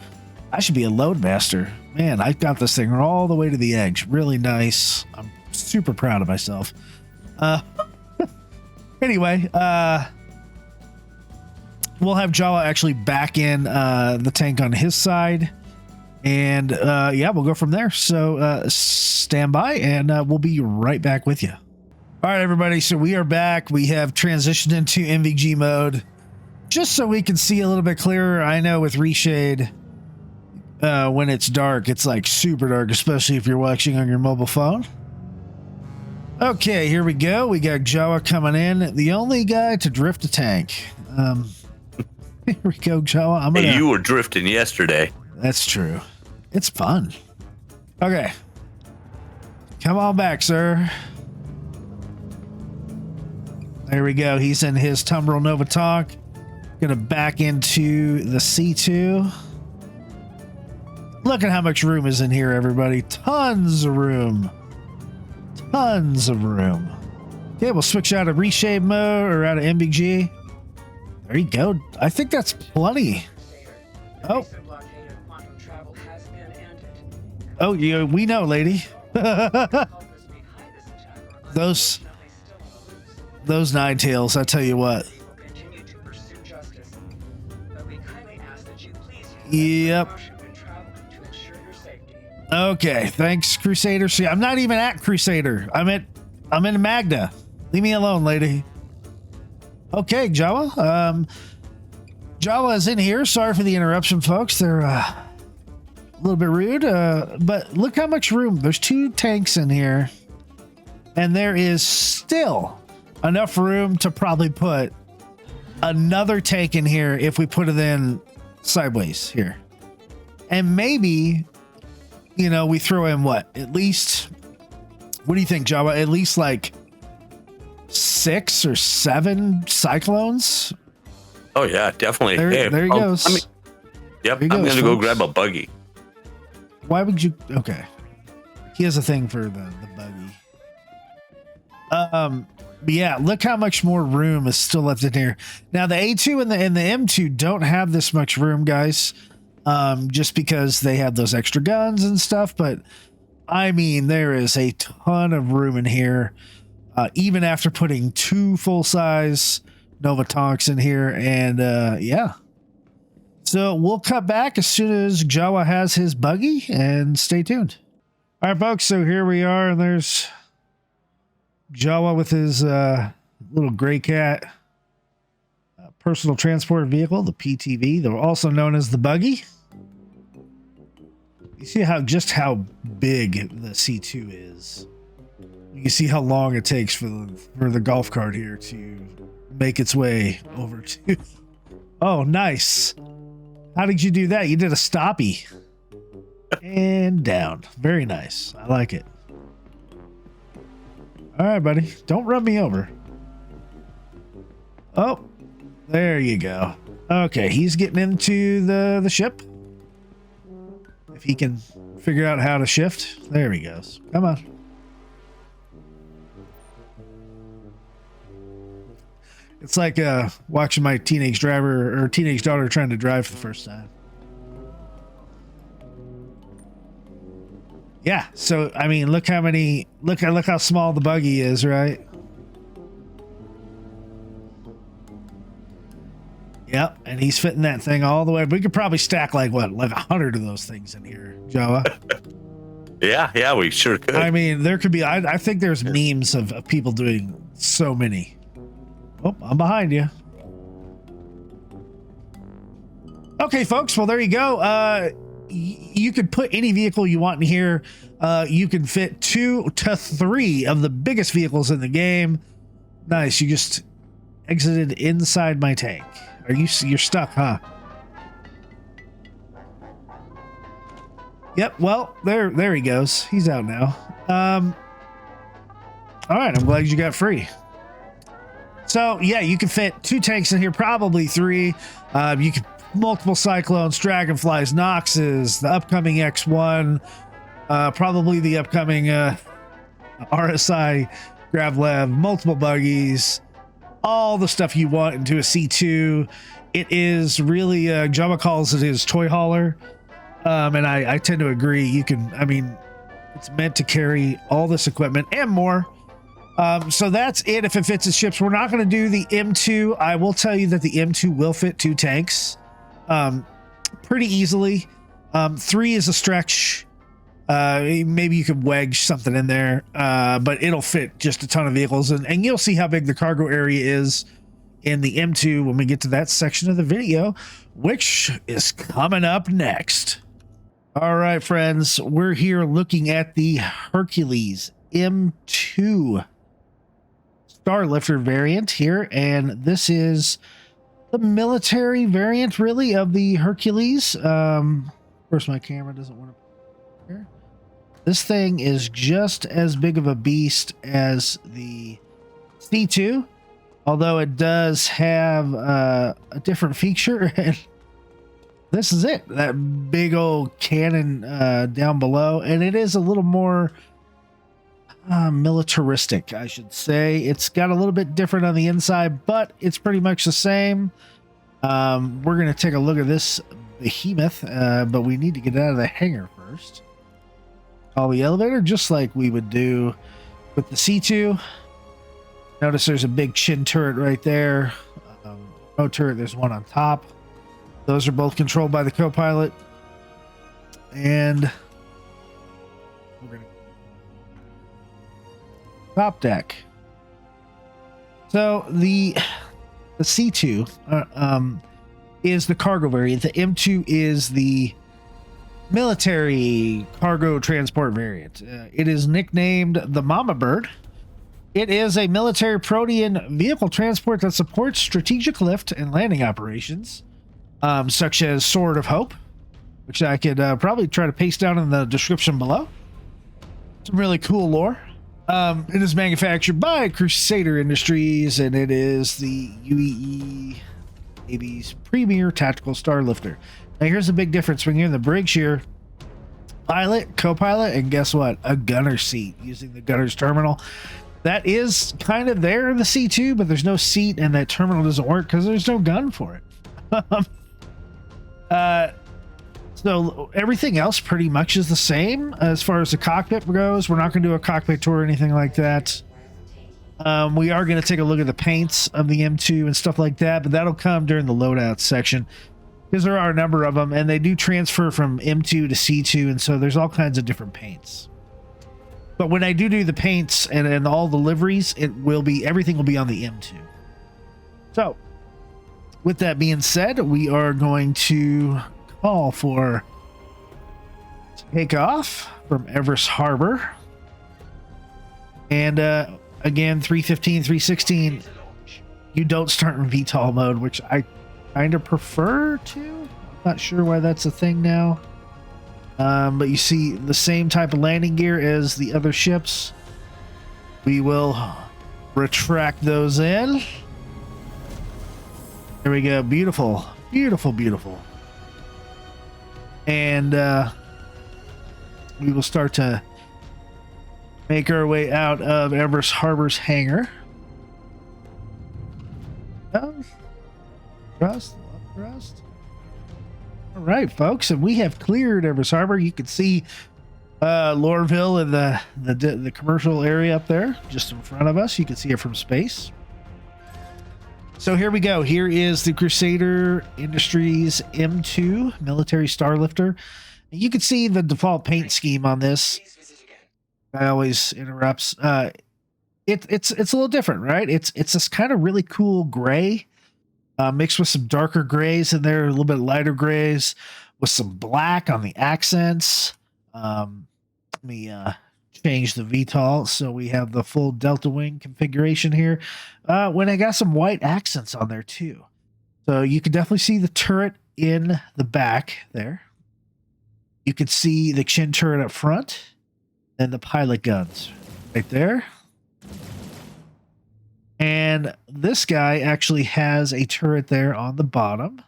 I should be a load master. Man, I got this thing all the way to the edge. Really nice. I'm super proud of myself. Anyway, we'll have Jawa actually back in the tank on his side. And yeah, we'll go from there. So stand by, and we'll be right back with you. All right, everybody. So we are back. We have transitioned into MVG mode just so we can see a little bit clearer. I know with reshade, when it's dark, it's like super dark, especially if you're watching on your mobile phone. Okay, here we go. We got Jawa coming in, the only guy to drift a tank. Here we go, Jawa. Hey, you were drifting yesterday. That's true. It's fun. Okay. Come on back, sir. There we go. He's in his Tumbril Nova Tonk. Gonna back into the C2. Look at how much room is in here, everybody. Tons of room. Tons of room. Okay, we'll switch out of reshade mode or out of MVG. There you go. I think that's plenty. Oh. Oh, yeah, we know, lady. Those nine tails, I tell you what. Yep. Okay, thanks, Crusader. See, I'm not even at Crusader. I'm in Magda. Leave me alone, lady. Okay, Jawa. Jawa is in here. Sorry for the interruption, folks. They're a little bit rude, but look how much room. There's two tanks in here, and there is still enough room to probably put another tank in here if we put it in sideways here. And maybe, we throw in what? At least, what do you think, Jawa? At least like 6 or 7 cyclones? Oh, yeah, definitely. There he goes. Yep, There he I'm goes, gonna go folks. grab a buggy. Why would you? Okay. He has a thing for the buggy. But yeah, look how much more room is still left in here. Now the A2 and the M2 don't have this much room, guys. Just because they have those extra guns and stuff, but I mean, there is a ton of room in here. Even after putting 2 full-size Nova Tonks in here, and yeah. So we'll cut back as soon as Jawa has his buggy, and stay tuned. All right, folks, so here we are, and there's Jawa with his little Greycat personal transport vehicle, the PTV. They're also known as the buggy. You see how big the C2 is. You can see how long it takes for the golf cart here to make its way over to. Oh, nice. How did you do that? You did a stoppie. And down. Very nice. I like it. All right, buddy. Don't run me over. Oh, there you go. Okay, he's getting into the ship. If he can figure out how to shift. There he goes. Come on. It's like watching my teenage daughter trying to drive for the first time. Yeah, so I mean, look how small the buggy is, right? Yep, and he's fitting that thing all the way. We could probably stack like 100 of those things in here, Jawa. Yeah, we sure could. I mean, there could be. I think there's memes of people doing so many. Oh, I'm behind you. Okay, folks. Well, there you go. You could put any vehicle you want in here. You can fit 2 to 3 of the biggest vehicles in the game. Nice. You just exited inside my tank. You're stuck, huh? Yep. Well, there he goes. He's out now. All right. I'm glad you got free. So yeah, you can fit 2 tanks in here, probably 3. You can multiple Cyclones, Dragonflies, Noxes, the upcoming X1, probably the upcoming RSI Gravlev, multiple buggies, all the stuff you want into a C2. It is really Jawa calls it his toy hauler, and I tend to agree. It's meant to carry all this equipment and more. So that's it if it fits his ships. We're not going to do the M2. I will tell you that the M2 will fit 2 tanks pretty easily. 3 is a stretch. Maybe you could wedge something in there, but it'll fit just a ton of vehicles. And you'll see how big the cargo area is in the M2 when we get to that section of the video, which is coming up next. All right, friends, we're here looking at the Hercules M2 Starlifter variant here, and this is the military variant, really, of the Hercules. Of course, my camera doesn't want to. Here. This thing is just as big of a beast as the C2, although it does have a different feature. And this is it, that big old cannon down below, and it is a little more militaristic, I should say. It's got a little bit different on the inside, but it's pretty much the same. We're going to take a look at this behemoth, but we need to get out of the hangar first. Call the elevator, just like we would do with the C2. Notice there's a big chin turret right there. No turret, there's one on top. Those are both controlled by the co-pilot. And we're going to top deck. So the C2 is the cargo variant. The M2 is the military cargo transport variant. It is nicknamed the Mama Bird. It is a military Protean vehicle transport that supports strategic lift and landing operations, such as Sword of Hope, which I could probably try to paste down in the description below. Some really cool lore. It is manufactured by Crusader Industries, and it is the UEE Navy's premier tactical Starlifter. Now here's the big difference when you're in the brig here. Pilot, co-pilot, and guess what? A gunner seat using the gunner's terminal. That is kind of there in the C2, but there's no seat and that terminal doesn't work because there's no gun for it. So everything else pretty much is the same as far as the cockpit goes. We're not going to do a cockpit tour or anything like that. We are going to take a look at the paints of the M2 and stuff like that, but that'll come during the loadout section because there are a number of them and they do transfer from M2 to C2, and so there's all kinds of different paints. But when I do the paints and all the liveries, everything will be on the M2. So with that being said, we are going to call for takeoff from Everest Harbor. And again, 315, 316, you don't start in VTOL mode, which I kind of prefer to. I'm not sure why that's a thing now. But you see the same type of landing gear as the other ships. We will retract those in. There we go. Beautiful, beautiful, beautiful. And we will start to make our way out of Everest Harbor's hangar. Thrust. All right, folks, and we have cleared Everest Harbor. You can see Lorville and the commercial area up there just in front of us. You can see it from space. So here we go. Here is the Crusader Industries M2 military Starlifter. And you can see the default paint scheme on this. I always interrupts. It's a little different, right? It's this kind of really cool gray. Mixed with some darker grays in there, a little bit lighter grays with some black on the accents. Let me change the VTOL so we have the full Delta Wing configuration here. When I got some white accents on there too. So you can definitely see the turret in the back there. You can see the chin turret up front and the pilot guns right there. And this guy actually has a turret there on the bottom.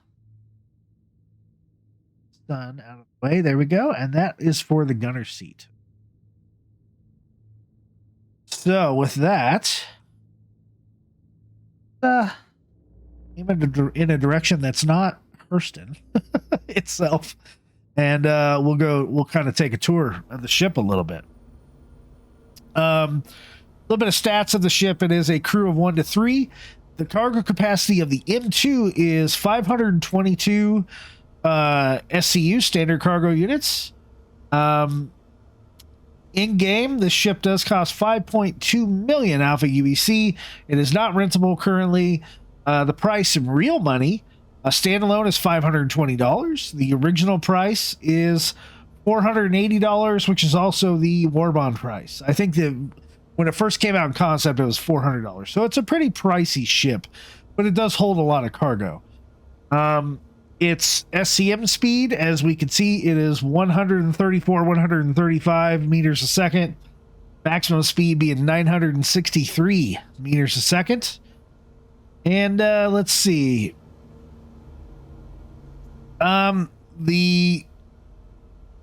Done out of the way. There we go. And that is for the gunner seat. So with that, in a direction that's not Hurston itself. And we'll kind of take a tour of the ship a little bit. A little bit of stats of the ship. It is a crew of 1 to 3. The cargo capacity of the M2 is 522 SCU, standard cargo units. In game, the ship does cost 5.2 million alpha UEC. It is not rentable currently. The price in real money, a standalone, is $520. The original price is $480, which is also the war bond price. I think when it first came out in concept, it was $400. So it's a pretty pricey ship, but it does hold a lot of cargo. Its SCM speed, as we can see, it is 135 meters a second. Maximum speed being 963 meters a second. And let's see. Well,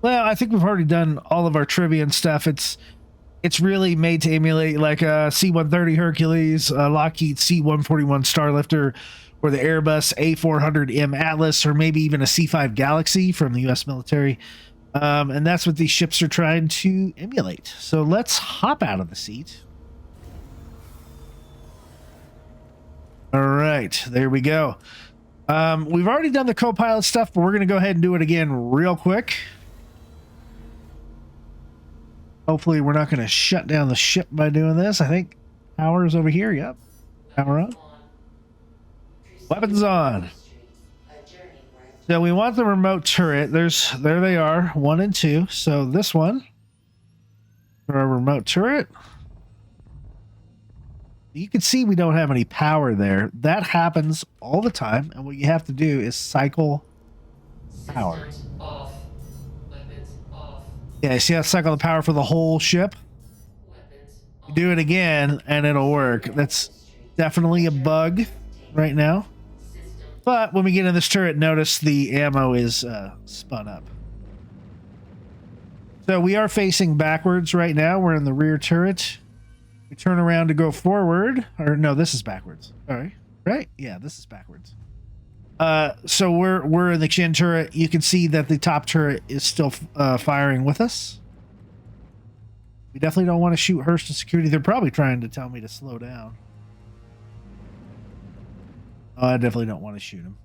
I think we've already done all of our trivia and stuff. It's really made to emulate like a C-130 Hercules, a Lockheed C-141 Starlifter, or the Airbus A400M Atlas, or maybe even a C-5 Galaxy from the U.S. military. And that's what these ships are trying to emulate. So let's hop out of the seat. All right, there we go. We've already done the co-pilot stuff, but we're going to go ahead and do it again real quick. Hopefully we're not going to shut down the ship by doing this. I think power is over here. Yep. Power on. Weapons on. So we want the remote turret. There they are, 1 and 2. So this one for our remote turret. You can see we don't have any power there. That happens all the time, and what you have to do is cycle power. Off. Weapons off. Yeah, you see how to cycle the power for the whole ship? You do it again, and it'll work. That's definitely a bug right now. But when we get in this turret, notice the ammo is spun up. So we are facing backwards right now. We're in the rear turret. We turn around to go forward. Or no, this is backwards. Sorry. Right? Yeah, this is backwards. So we're in the chin turret. You can see that the top turret is still firing with us. We definitely don't want to shoot Hearst and security. They're probably trying to tell me to slow down. Oh, I definitely don't want to shoot him.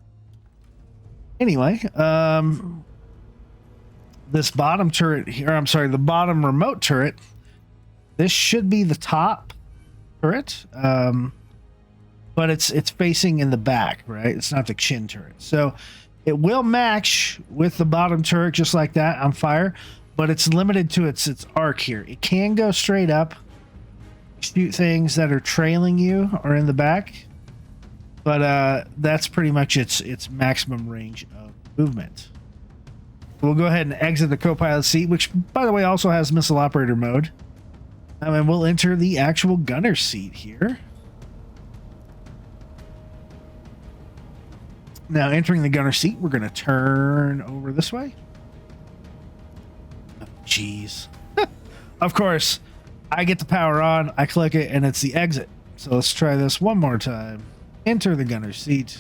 Anyway, this bottom turret here, I'm sorry, the bottom remote turret, this should be the top turret, but it's facing in the back, right? It's not the chin turret. So it will match with the bottom turret just like that on fire, but it's limited to its arc here. It can go straight up, shoot things that are trailing you or in the back, but that's pretty much its maximum range of movement. We'll go ahead and exit the co-pilot seat, which, by the way, also has missile operator mode. And we'll enter the actual gunner seat here. Now, entering the gunner seat, we're going to turn over this way. Oh, jeez. Of course, I get the power on, I click it, and it's the exit. So let's try this one more time. Enter the gunner seat.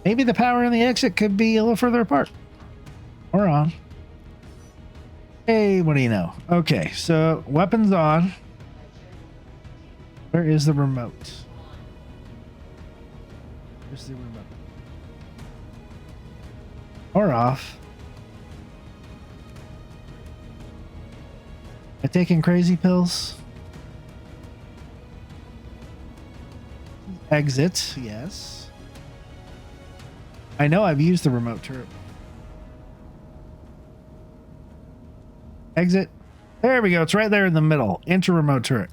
Maybe the power and the exit could be a little further apart. Or on. Hey, what do you know? Okay, so weapons on. Where is the remote? Where's the remote? Or off. Am I taking crazy pills? Exit, yes. I know I've used the remote turret. Exit. There we go. It's right there in the middle. Enter remote turret.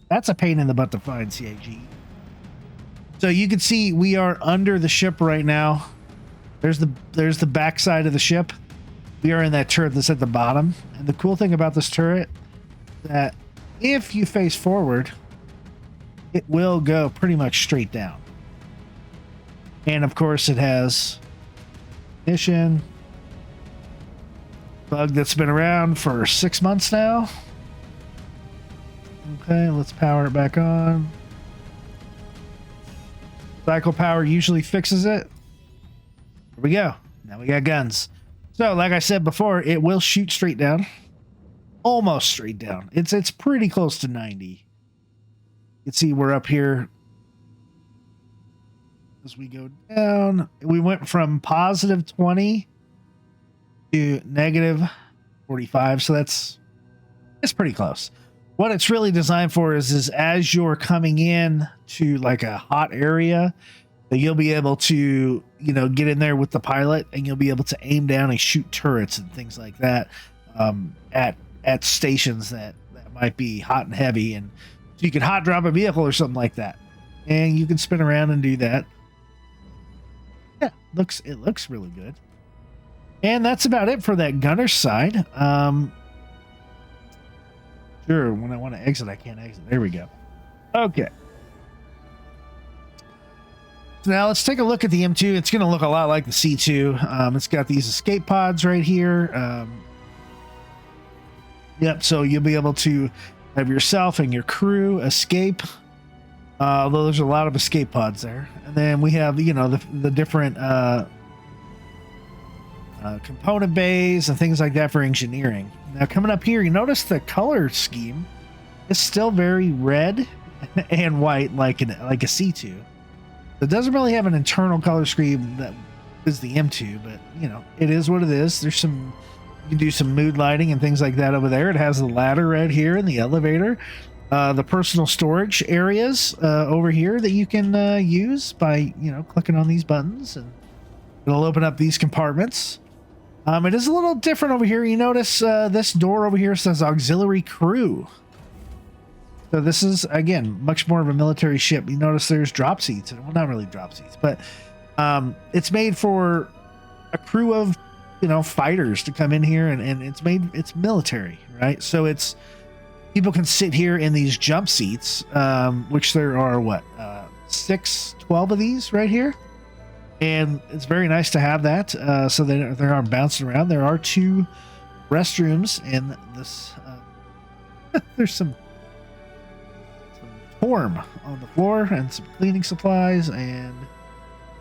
That's a pain in the butt to find, CAG. So you can see we are under the ship right now. There's the back side of the ship. We are in that turret that's at the bottom. And the cool thing about this turret is that if you face forward, it will go pretty much straight down. And of course it has ignition. Bug that's been around for 6 months now. Okay, let's power it back on. Cycle power usually fixes it. Here we go. Now we got guns. So, like I said before, it will shoot straight down. Almost straight down. It's pretty close to 90. You can see we're up here. As we go down, we went from positive 20 to negative 45, so it's pretty close. What it's really designed for is as you're coming in to like a hot area, that you'll be able to, you know, get in there with the pilot and you'll be able to aim down and shoot turrets and things like that at stations that might be hot and heavy, and so you can hot drop a vehicle or something like that, and you can spin around and do that. Yeah, it looks really good. And that's about it for that gunner side. Sure, when I want to exit, I can't exit. There we go. Okay. So now let's take a look at the M2. It's going to look a lot like the C2. It's got these escape pods right here. Yep, so you'll be able to have yourself and your crew escape. Although there's a lot of escape pods there. And then we have, you know, the different component bays and things like that for engineering. Now coming up here, you notice the color scheme is still very red and white like a C2. It doesn't really have an internal color scheme that is the M2, but you know, it is what it is. There's some, you can do some mood lighting and things like that over there. It has the ladder right here and the elevator. The personal storage areas over here that you can use by, you know, clicking on these buttons, and it'll open up these compartments. It is a little different over here. You notice this door over here says auxiliary crew. So this is, again, much more of a military ship. You notice there's drop seats. Well, not really drop seats, but it's made for a crew of, you know, fighters to come in here, and it's military, right? So it's, people can sit here in these jump seats, which there are, what, 12 of these right here? And it's very nice to have that, so they aren't bouncing around. There are 2 restrooms in this. There's some form on the floor and some cleaning supplies and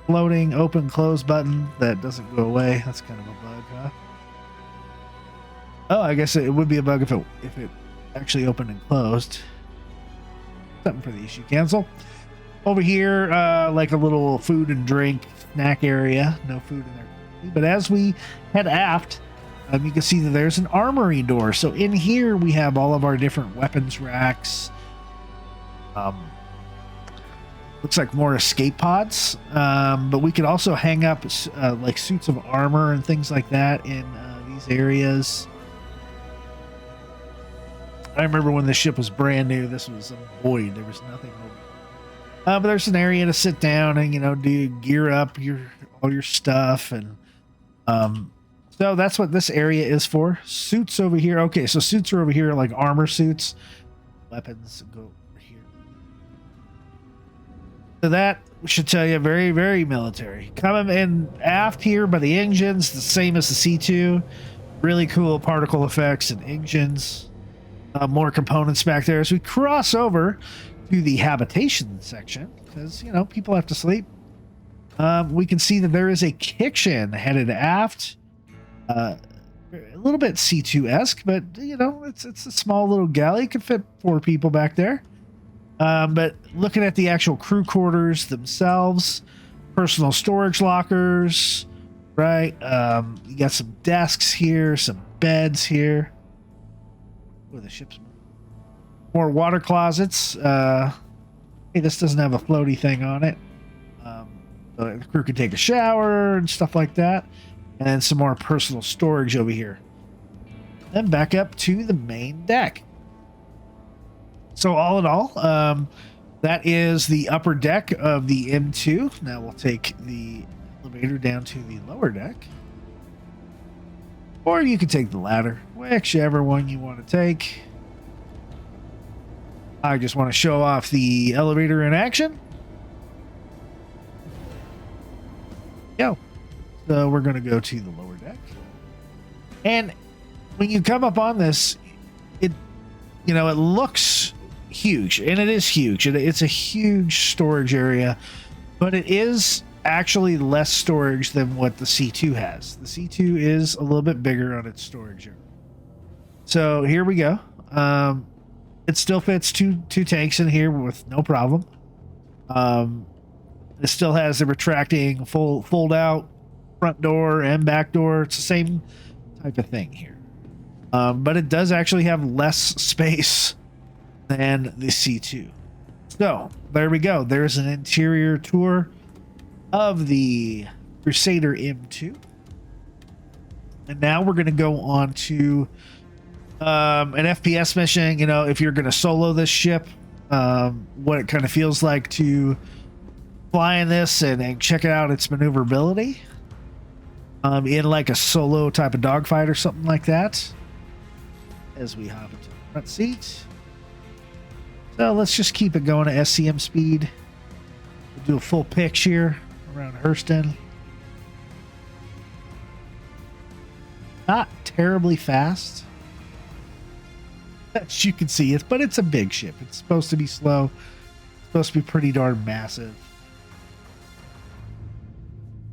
floating open close button that doesn't go away. That's kind of a bug, huh? Oh, I guess it would be a bug if it actually opened and closed. Something for the issue cancel. Over here, like a little food and drink snack area. No food in there. But as we head aft, you can see that there's an armory door. So in here, we have all of our different weapons racks. Looks like more escape pods. But we could also hang up like suits of armor and things like that in these areas. I remember when the ship was brand new, this was a void. There was nothing over. But there's an area to sit down and, you know, gear up all your stuff. And so that's what this area is for. Suits over here. Okay, so suits are over here, like armor suits. Weapons go over here. So that should tell you very, very military. Coming in aft here by the engines, the same as the C2. Really cool particle effects and engines. More components back there as we cross over to the habitation section, because, you know, people have to sleep. We can see that there is a kitchen headed aft. A little bit C2-esque, but, you know, it's a small little galley. It could fit 4 people back there. But looking at the actual crew quarters themselves, personal storage lockers, right? You got some desks here, some beds here. Oh, the ship's more water closets. Hey, this doesn't have a floaty thing on it. So the crew can take a shower and stuff like that. And then some more personal storage over here. Then back up to the main deck. So all in all, that is the upper deck of the M2. Now we'll take the elevator down to the lower deck. Or you can take the ladder, whichever one you want to take. I just want to show off the elevator in action. Go. So we're going to go to the lower deck. And when you come up on this, it looks huge, and it is huge. It's a huge storage area, but it is actually less storage than what the C2 has. The C2 is a little bit bigger on its storage area. So here we go. It still fits two tanks in here with no problem. It still has the retracting fold out front door and back door. It's the same type of thing here. But it does actually have less space than the C2. So there we go. There's an interior tour of the Crusader M2. And now we're going to go on to an FPS mission. You know, if you're going to solo this ship, what it kind of feels like to fly in this and check out its maneuverability in like a solo type of dogfight or something like that. As we hop into the front seat. So let's just keep it going at SCM speed. We'll do a full pitch here around Hurston. Not terribly fast, as you can see, but it's a big ship. It's supposed to be slow. It's supposed to be pretty darn massive.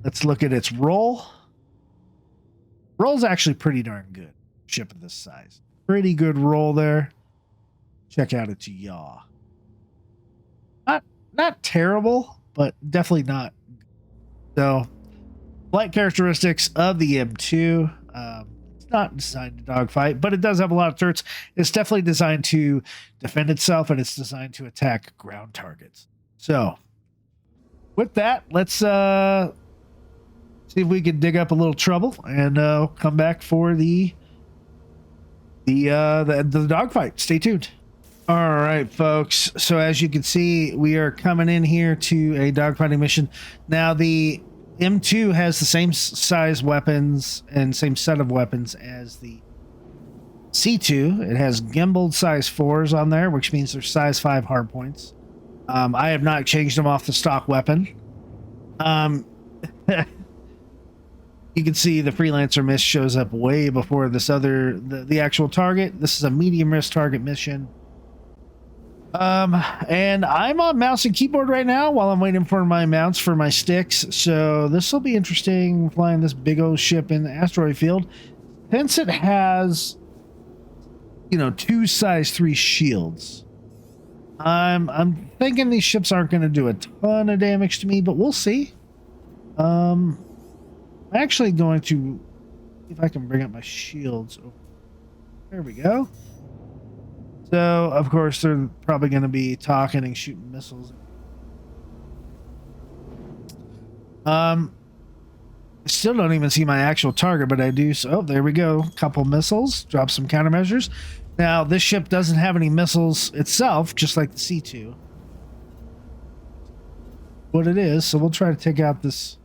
Let's look at its roll. Roll's actually pretty darn good. Ship of this size. Pretty good roll there. Check out its yaw. Not terrible, but definitely not. So, flight characteristics of the M2. It's not designed to dogfight, but it does have a lot of turrets. It's definitely designed to defend itself, and it's designed to attack ground targets. So, with that, let's see if we can dig up a little trouble and come back for the dogfight. Stay tuned. All right, folks. So as you can see, we are coming in here to a dogfighting mission. Now, the M2 has the same size weapons and same set of weapons as the C2. It has gimbaled size 4s on there, which means they're size 5 hardpoints. I have not changed them off the stock weapon. You can see the freelancer miss shows up way before this other the actual target. This is a medium risk target mission. And I'm on mouse and keyboard right now while I'm waiting for my mounts for my sticks. So this will be interesting, flying this big old ship in the asteroid field. Since it has, you know, 2 size 3 shields, I'm thinking these ships aren't going to do a ton of damage to me, but we'll see. I'm actually going to see if I can bring up my shields. There we go. So, of course, they're probably going to be talking and shooting missiles. I still don't even see my actual target, but I do. So, oh, there we go. Couple missiles. Drop some countermeasures. Now, this ship doesn't have any missiles itself, just like the C2. What it is. So, we'll try to take out this.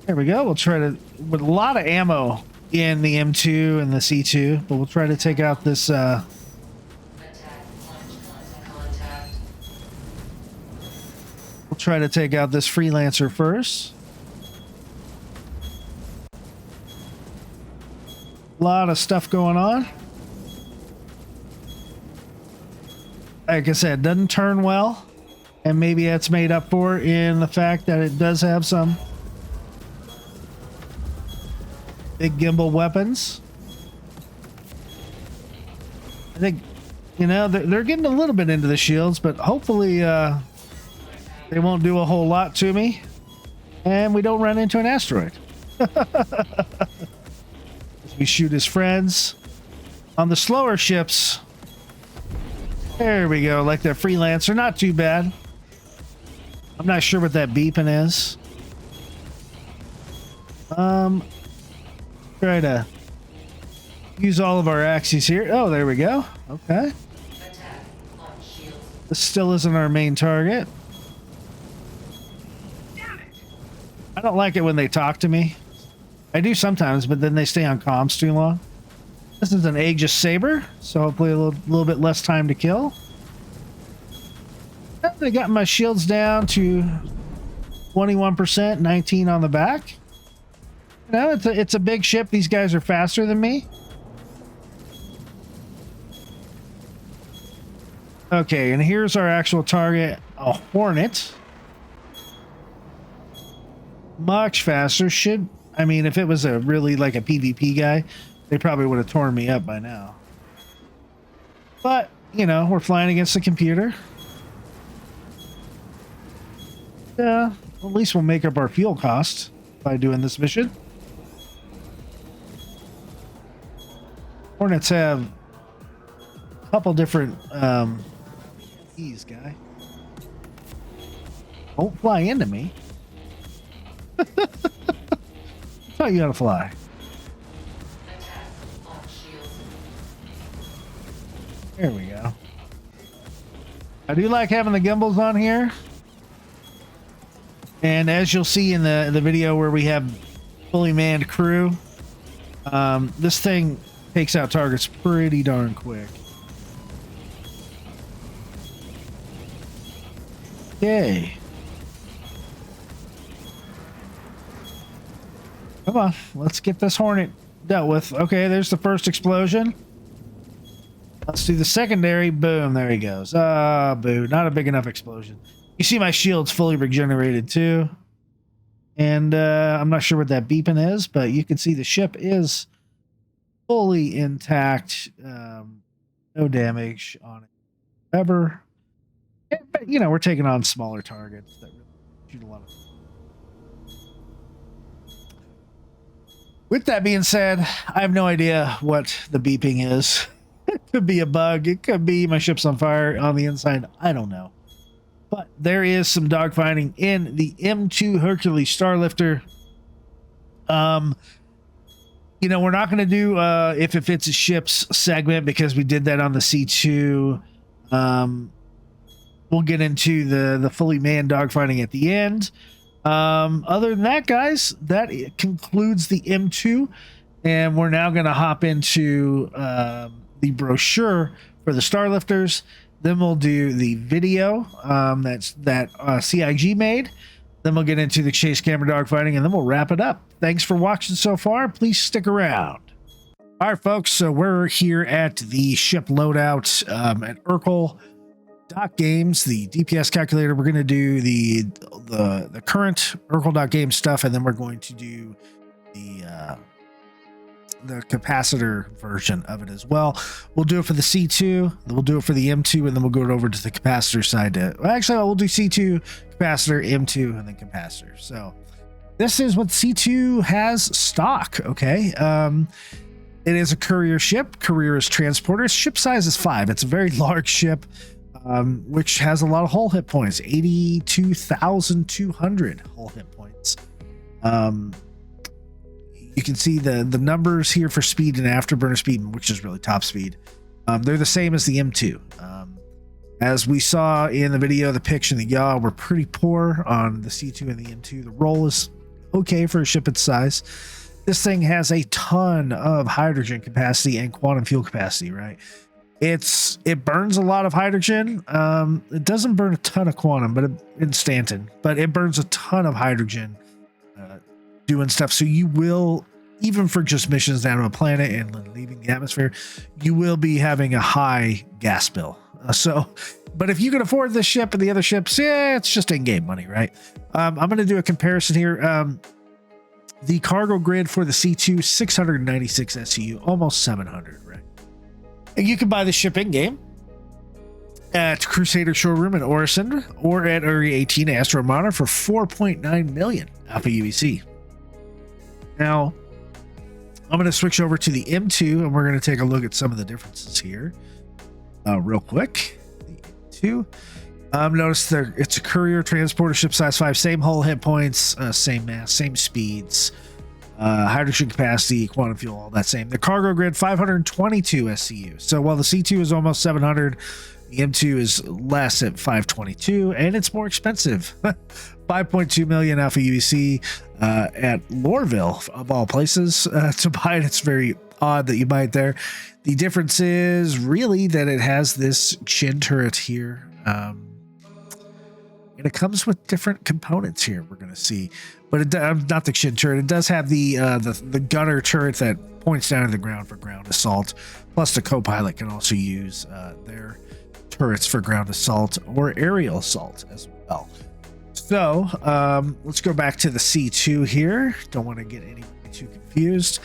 There we go. We'll try to, with a lot of ammo in the M2 and the C2, but we'll try to take out this, we'll try to take out this freelancer first. A lot of stuff going on. Like I said, doesn't turn well, and maybe that's made up for in the fact that it does have some big gimbal weapons. I think, you know, they're getting a little bit into the shields, but hopefully they won't do a whole lot to me, and we don't run into an asteroid. We shoot his friends on the slower ships. There we go, like that freelancer. Not too bad. I'm not sure what that beeping is. Try to use all of our axes here. Oh, there we go. Okay. This still isn't our main target. I don't like it when they talk to me. I do sometimes, but then they stay on comms too long. This is an Aegis Saber, so hopefully a little bit less time to kill. I got my shields down to 21%, 19 on the back. You know, it's a big ship. These guys are faster than me. Okay, and here's our actual target, a Hornet. Much faster. I mean, if it was a really like a PvP guy, they probably would have torn me up by now. But, you know, we're flying against the computer. Yeah, at least we'll make up our fuel cost by doing this mission. Hornets have a couple different keys, guy. Don't fly into me. Taught you how to fly. There we go. I do like having the gimbals on here. And as you'll see in the video where we have fully manned crew, this thing takes out targets pretty darn quick. Okay. Come on, let's get this Hornet dealt with. Okay, there's the first explosion. Let's do the secondary. Boom, there he goes. Boo, not a big enough explosion. You see my shield's fully regenerated too. And I'm not sure what that beeping is, but you can see the ship is fully intact. No damage on it ever. But, you know, we're taking on smaller targets that really shoot a lot of. With that being said, I have no idea what the beeping is. It could be a bug. It could be my ship's on fire on the inside. I don't know. But there is some dogfighting in the M2 Hercules Starlifter. You know, we're not going to do if it fits a ship's segment because we did that on the C2. We'll get into the fully manned dogfighting at the end. Other than that, guys, that concludes the M2, and we're now going to hop into the brochure for the Starlifters. Then we'll do the video that CIG made. Then we'll get into the chase camera dogfighting, and then we'll wrap it up. Thanks for watching so far. Please stick around. All right, folks, so we're here at the ship loadout at ERKUL Games, the DPS calculator. We're going to do the current ERKUL Games stuff, and then we're going to do the capacitor version of it as well. We'll do it for the C2, then we'll do it for the M2, and then we'll go over to the capacitor side. Actually, we'll do C2, capacitor, M2, and then capacitor. So this is what C2 has stock, okay? It is a courier ship. Courier is transporter. Ship size is 5. It's a very large ship, which has a lot of hull hit points. 82,200 hull hit points. You can see the numbers here for speed and afterburner speed, which is really top speed. They're the same as the M2. As we saw in the video, the pitch and the yaw were pretty poor on the C2 and the M2. The roll is okay for a ship its size. This thing has a ton of hydrogen capacity and quantum fuel capacity, right? It burns a lot of hydrogen. It doesn't burn a ton of quantum, but in Stanton, but it burns a ton of hydrogen doing stuff. So you will, even for just missions down to a planet and leaving the atmosphere, you will be having a high gas bill. But if you can afford this ship and the other ships, yeah, it's just in-game money, right? I'm going to do a comparison here. The cargo grid for the C2, 696 SCU, almost 700, right? And you can buy the ship in-game at Crusader Showroom in Orison or at Area 18 Astro Monitor for 4.9 million Alpha UEC. Now, I'm going to switch over to the M2, and we're going to take a look at some of the differences here real quick. The M2. Notice it's a courier transporter, ship size 5, same hull hit points, same mass, same speeds, hydrogen capacity, quantum fuel, all that same. The cargo grid, 522 SCU. So while the C2 is almost 700, the M2 is less at 522, and it's more expensive. 5.2 million Alpha UEC at Loreville, of all places, to buy it. It's very odd that you buy it there. The difference is really that it has this chin turret here. And it comes with different components here, we're going to see. But not the chin turret. It does have the gunner turret that points down to the ground for ground assault. Plus the co-pilot can also use their turrets for ground assault or aerial assault as well. So let's go back to the C2 here. Don't want to get anybody too confused.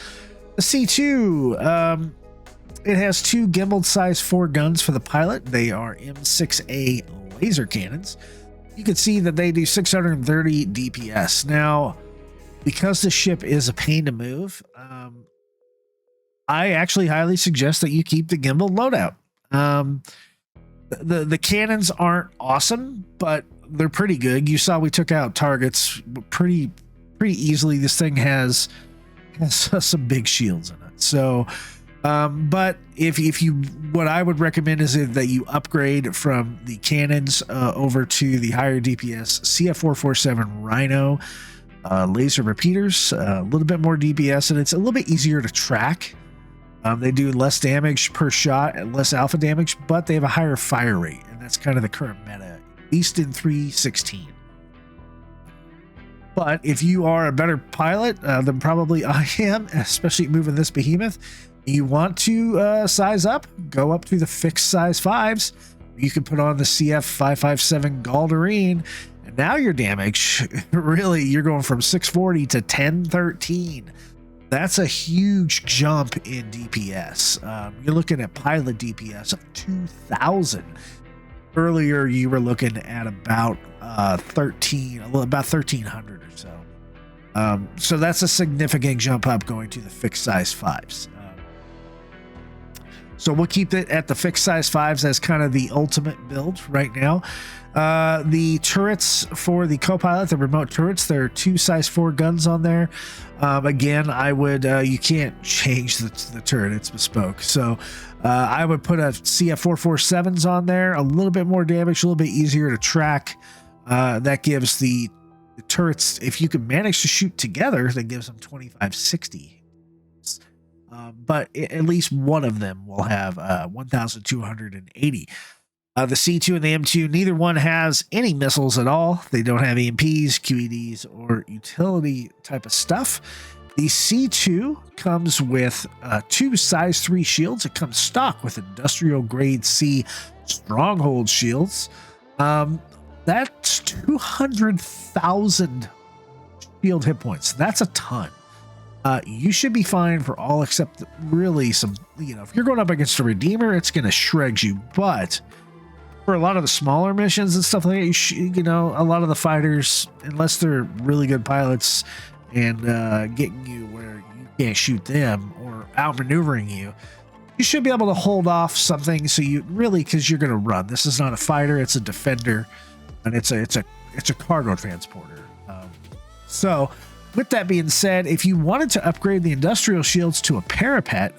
The C2, it has 2 gimbal size 4 guns for the pilot. They are M6A laser cannons. You can see that they do 630 DPS. Now, because the ship is a pain to move, I actually highly suggest that you keep the gimbal loadout. The cannons aren't awesome, but they're pretty good. You saw we took out targets pretty easily. This thing has some big shields in it. So, but if you, what I would recommend is that you upgrade from the cannons over to the higher DPS CF447 Rhino laser repeaters. A little bit more DPS, and it's a little bit easier to track. They do less damage per shot and less alpha damage, but they have a higher fire rate, and that's kind of the current meta, at least in 3.16. But if you are a better pilot than probably I am, especially moving this behemoth, you want to size up, go up to the fixed size 5s. You can put on the CF557 Galderine, and now your damage, really, you're going from 640 to 1013. That's a huge jump in DPS. You're looking at pilot DPS of 2,000. Earlier, you were looking at about 1,300 or so. So that's a significant jump up going to the fixed size 5s. So we'll keep it at the fixed size 5s as kind of the ultimate build right now. The turrets for the co-pilot, the remote turrets, there are 2 size 4 guns on there. Again, I would, you can't change the turret, it's bespoke. So I would put a CF447s on there, a little bit more damage, a little bit easier to track. That gives the turrets, if you can manage to shoot together, that gives them 2560. But at least one of them will have 1,280. The C2 and the M2, neither one has any missiles at all. They don't have EMPs, QEDs, or utility type of stuff. The C2 comes with 2 size 3 shields. It comes stock with industrial grade C stronghold shields. That's 200,000 shield hit points. That's a ton. You should be fine for all except really some, if you're going up against a Redeemer, it's going to shred you. But for a lot of the smaller missions and stuff like that, a lot of the fighters, unless they're really good pilots and getting you where you can't shoot them or outmaneuvering you, you should be able to hold off something. So because you're going to run. This is not a fighter; it's a defender, and it's a cargo transporter. So, with that being said, if you wanted to upgrade the industrial shields to a parapet,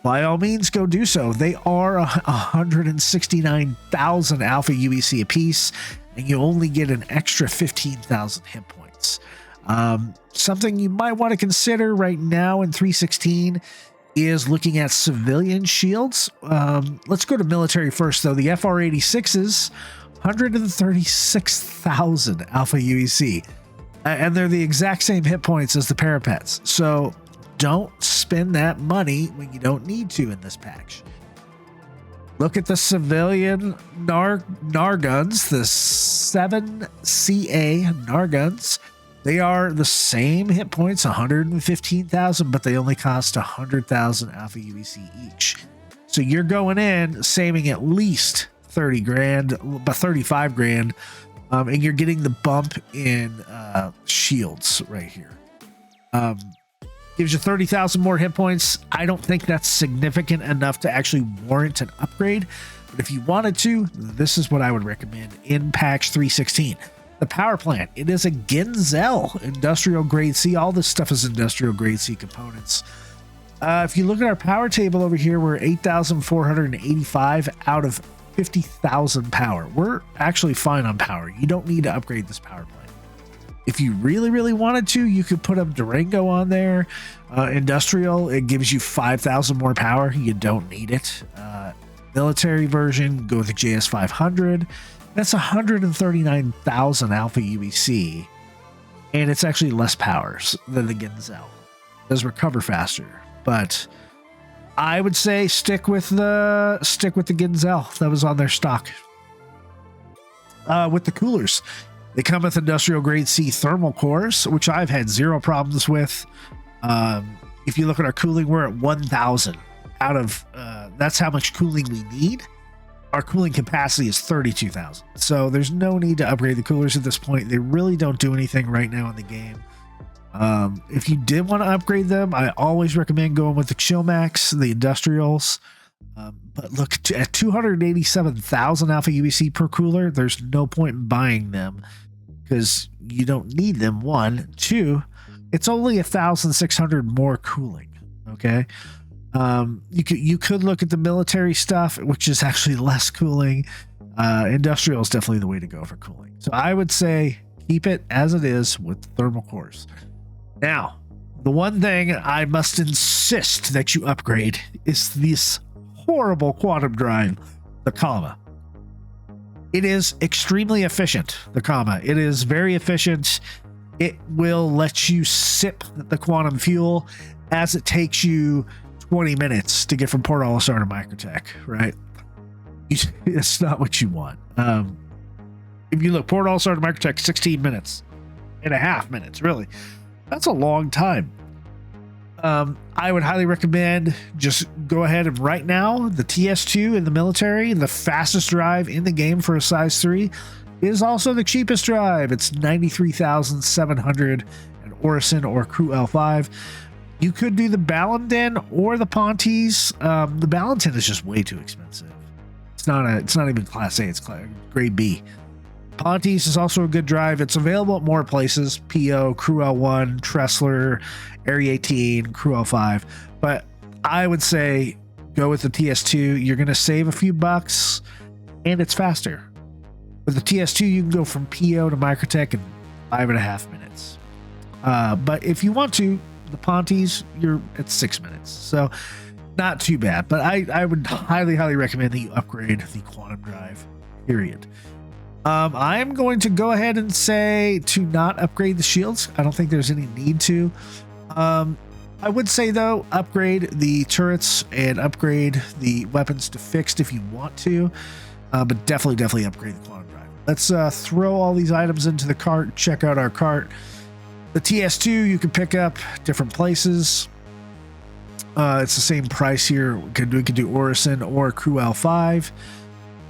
by all means, go do so. They are 169,000 alpha UEC apiece, and you only get an extra 15,000 hit points. Something you might want to consider right now in 316 is looking at civilian shields. Let's go to military first, though. The FR-86s, 136,000 alpha UEC, and they're the exact same hit points as the parapets. So don't spend that money when you don't need to in this patch. Look at the civilian NAR guns, the 7CA NAR guns. They are the same hit points, 115,000, but they only cost 100,000 alpha UEC each. So you're going in saving at least 30 grand, but 35 grand, and you're getting the bump in shields right here. Gives you 30,000 more hit points. I don't think that's significant enough to actually warrant an upgrade, but if you wanted to, this is what I would recommend in patch 316. The power plant, it is a Genzel industrial grade C. All this stuff is industrial grade C components. If you look at our power table over here, we're 8,485 out of 50,000 power. We're actually fine on power. You don't need to upgrade this power plant. If you really, really wanted to, you could put a Durango on there. Industrial, it gives you 5,000 more power. You don't need it. Military version, go with the JS500. That's 139,000 alpha UEC, and it's actually less powers than the Genzel. It does recover faster, but I would say stick with the Genzel that was on their stock. With the coolers, they come with industrial grade C thermal cores, which I've had zero problems with. If you look at our cooling, we're at 1,000 out of that's how much cooling we need. Our cooling capacity is 32,000. So there's no need to upgrade the coolers at this point. They really don't do anything right now in the game. If you did want to upgrade them, I always recommend going with the Chillmax, the industrials. But look, at 287,000 alpha UEC per cooler, there's no point in buying them because you don't need them. 1, 2, it's only 1,600 more cooling. Okay. You could look at the military stuff, which is actually less cooling. Industrial is definitely the way to go for cooling. So I would say keep it as it is with thermal cores. Now, the one thing I must insist that you upgrade is this horrible quantum drive, the comma. It is extremely efficient, the comma. It is very efficient. It will let you sip the quantum fuel as it takes you 20 minutes to get from Port Olisar to Microtech, right? It's not what you want. If you look, Port Olisar to Microtech, 16 minutes and a half minutes, really. That's a long time. I would highly recommend just go ahead and right now, the TS2 in the military, the fastest drive in the game for a size 3, is also the cheapest drive. It's 93,700 at Orison or Crew L5. You could do the Ballenden or the Pontes. The Ballenden is just way too expensive. It's not even Class A. It's grade B. Pontes is also a good drive. It's available at more places: PO, Crew L1, Tressler, Area 18, Crew L5. But I would say go with the TS2. You're going to save a few bucks, and it's faster. With the TS2, you can go from PO to Microtech in 5.5 minutes. But if you want to, the Pontes, you're at 6 minutes. So not too bad, but I would highly recommend that you upgrade the quantum drive, period. I'm going to go ahead and say to not upgrade the shields. I don't think there's any need to. I would say though, upgrade the turrets and upgrade the weapons to fixed if you want to, but definitely upgrade the quantum drive. Let's throw all these items into the cart, check out our cart. The TS2 you can pick up different places. It's the same price here. We could do Orison or Cruel 5.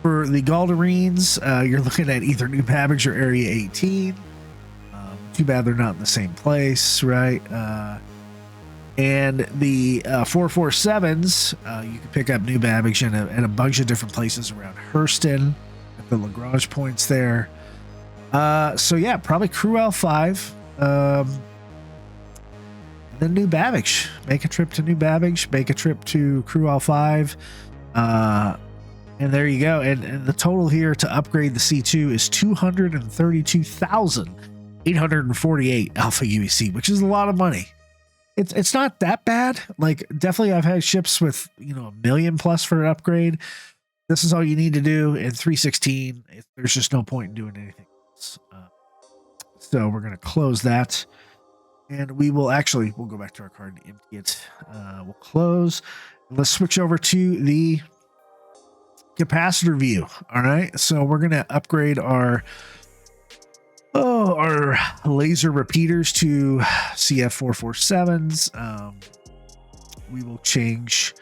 For the Galdarines, you're looking at either New Babbage or Area 18. Too bad they're not in the same place, right? And the 447s, you can pick up New Babbage in a bunch of different places around Hurston, at the Lagrange points there. So yeah, probably Cruel 5. Then New Babbage. Make a trip to New Babbage. Make a trip to Cruel 5. And there you go. And the total here to upgrade the C2 is 232,848 alpha UEC, which is a lot of money. It's not that bad. Like, definitely I've had ships with, $1 million plus for an upgrade. This is all you need to do in 316. There's just no point in doing anything else. So we're going to close that. And we'll go back to our card and empty it. We'll close. Let's switch over to the capacitor view. All right. So we're going to upgrade our laser repeaters to CF447s. We will change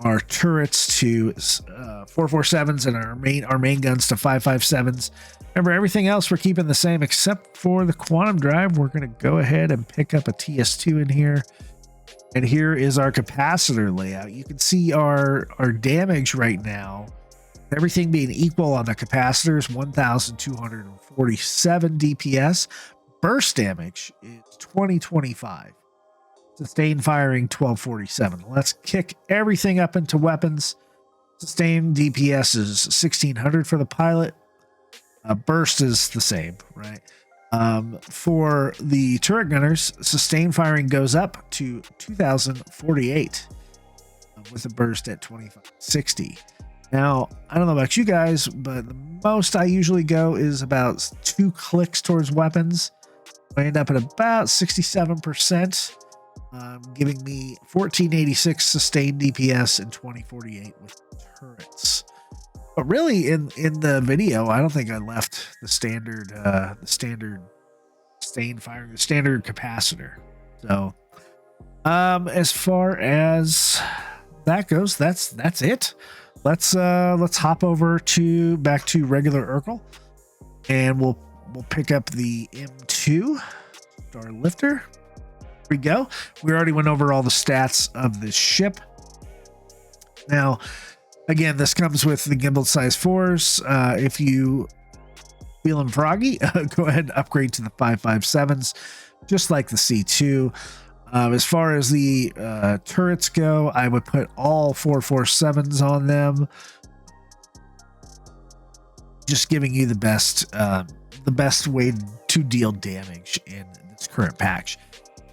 our turrets to 447s and our main guns to 557s. Remember, everything else we're keeping the same except for the quantum drive. We're going to go ahead and pick up a TS2 in here. And here is our capacitor layout. You can see our damage right now. Everything being equal on the capacitors, 1,247 DPS. Burst damage is 2025. Sustained firing, 1247. Let's kick everything up into weapons. Sustained DPS is 1,600 for the pilot. Burst is the same, right? For the turret gunners, sustained firing goes up to 2,048 with a burst at 2560. Now, I don't know about you guys, but the most I usually go is about 2 clicks towards weapons. I end up at about 67%, giving me 1486 sustained DPS and 2048 with turrets. But really, in the video, I don't think I left the standard sustained firing, the standard capacitor. So, as far as that goes, that's it. Let's hop over back to regular ERKUL, and we'll pick up the M2 Starlifter. Here we go. We already went over all the stats of this ship. Now, again, this comes with the gimbal size 4s. If you feeling froggy, go ahead and upgrade to the 557s, just like the C2. As far as the turrets go, I would put all 447s on them, just giving you the best way to deal damage in this current patch.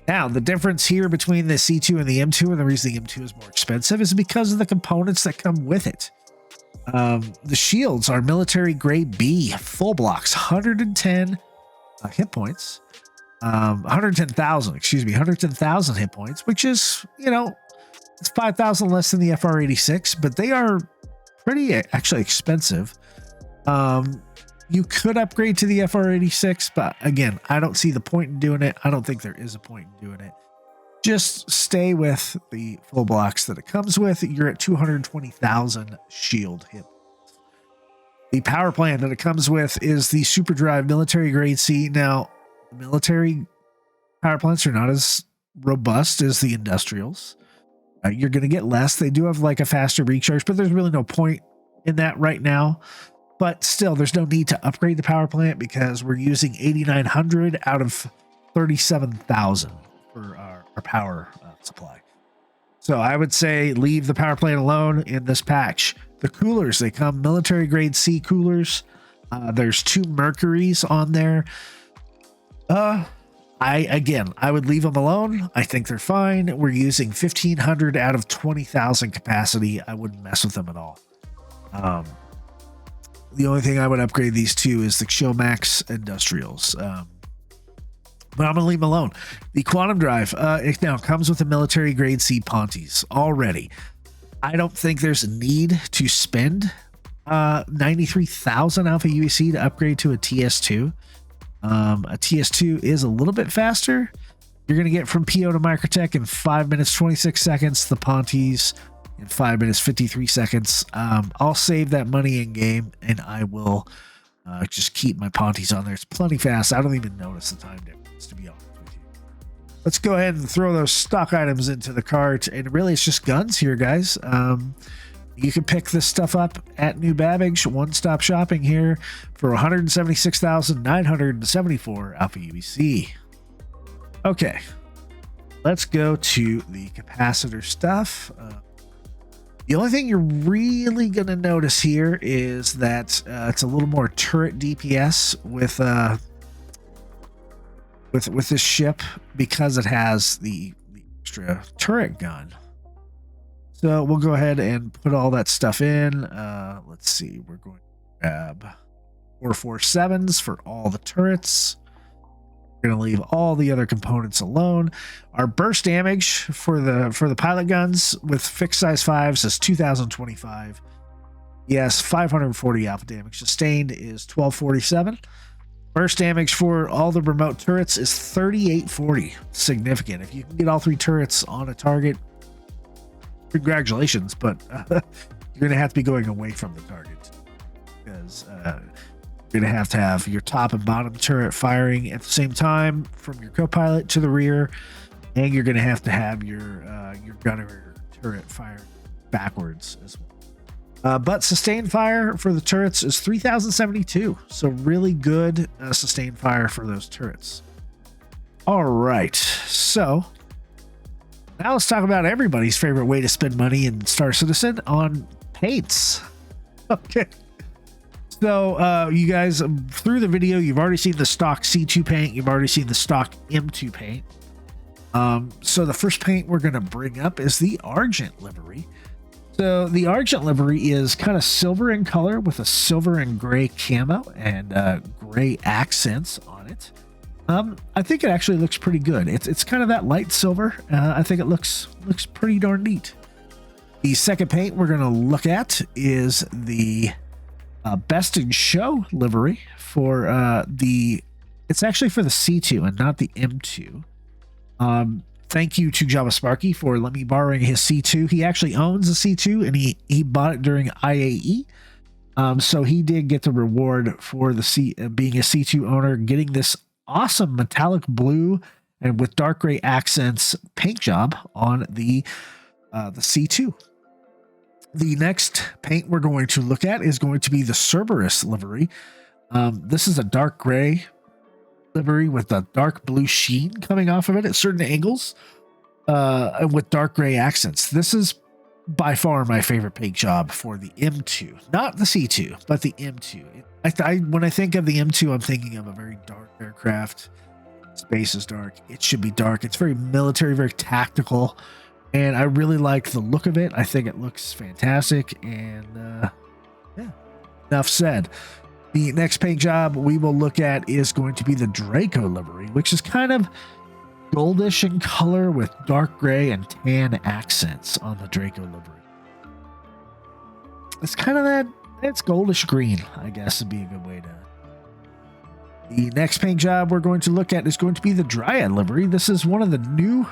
Now, the difference here between the C2 and the M2, and the reason the M2 is more expensive, is because of the components that come with it. The shields are military grade B, full blocks, 110 hit points. 110,000 hit points, which is, it's 5,000 less than the FR86, but they are pretty actually expensive. You could upgrade to the FR86, but again, I don't see the point in doing it. I don't think there is a point in doing it. Just stay with the full blocks that it comes with. You're at 220,000 shield hit. The power plant that it comes with is the Super Drive Military Grade C. Now, military power plants are not as robust as the industrials. You're going to get less. They do have like a faster recharge, but there's really no point in that right now. But still, there's no need to upgrade the power plant because we're using 8,900 out of 37,000 for our power supply. So I would say leave the power plant alone in this patch. The coolers, they come military grade C coolers. There's 2 Mercuries on there. I would leave them alone. I think they're fine. We're using 1,500 out of 20,000 capacity. I wouldn't mess with them at all. The only thing I would upgrade these to is the Showmax Industrials. But I'm going to leave them alone. The Quantum Drive, it now comes with a military grade C Pontes already. I don't think there's a need to spend 93,000 Alpha UEC to upgrade to a TS2. A TS2 is a little bit faster. You're going to get from PO to Microtech in 5 minutes 26 seconds. The Pontes in 5 minutes 53 seconds. I'll save that money in game, and I will just keep my Pontes on there. It's plenty fast. I don't even notice the time difference, to be honest with you. Let's go ahead and throw those stock items into the cart, and really it's just guns here, guys. You can pick this stuff up at New Babbage, one-stop shopping here for 176,974 Alpha UEC. Okay, let's go to the capacitor stuff. The only thing you're really going to notice here is that it's a little more turret DPS with this ship because it has the extra turret gun. So we'll go ahead and put all that stuff in. Let's see. We're going to grab 447s for all the turrets. We're going to leave all the other components alone. Our burst damage for the pilot guns with fixed size 5s is 2,025. Yes, 540 alpha damage. Sustained is 1247. Burst damage for all the remote turrets is 3840. Significant. If you can get all 3 turrets on a target, congratulations, but you're going to have to be going away from the target because you're going to have your top and bottom turret firing at the same time from your co-pilot to the rear, and you're going to have your gunner turret firing backwards as well. But sustained fire for the turrets is 3,072, so really good sustained fire for those turrets. All right, so now let's talk about everybody's favorite way to spend money in Star Citizen on paints. Okay. So you guys, through the video, you've already seen the stock C2 paint. You've already seen the stock M2 paint. So the first paint we're going to bring up is the Argent livery. So the Argent livery is kind of silver in color with a silver and gray camo and gray accents on it. I think it actually looks pretty good. It's kind of that light silver. I think it looks pretty darn neat. The second paint we're going to look at is the Best in Show livery for it's actually for the C2 and not the M2. Thank you to JawaSparky for letting me borrowing his C2. He actually owns a C2 and he bought it during IAE. So he did get the reward for the being a C2 owner, getting this awesome metallic blue and with dark gray accents paint job on the C2. The next paint we're going to look at is going to be the Cerberus livery. This is a dark gray livery with a dark blue sheen coming off of it at certain angles with dark gray accents. This is by far my favorite paint job for the M2, not the C2, but the M2. When I think of the M2, I'm thinking of a very dark aircraft. Space is dark. It should be dark. It's very military, very tactical, and I really like the look of it. I think it looks fantastic, and yeah, enough said. The next paint job we will look at is going to be the Draco livery, which is kind of goldish in color with dark gray and tan accents on the Draco livery. It's kind of that, it's goldish green, I guess would be a good way to. The next paint job we're going to look at is going to be the Dryad livery. This is one of the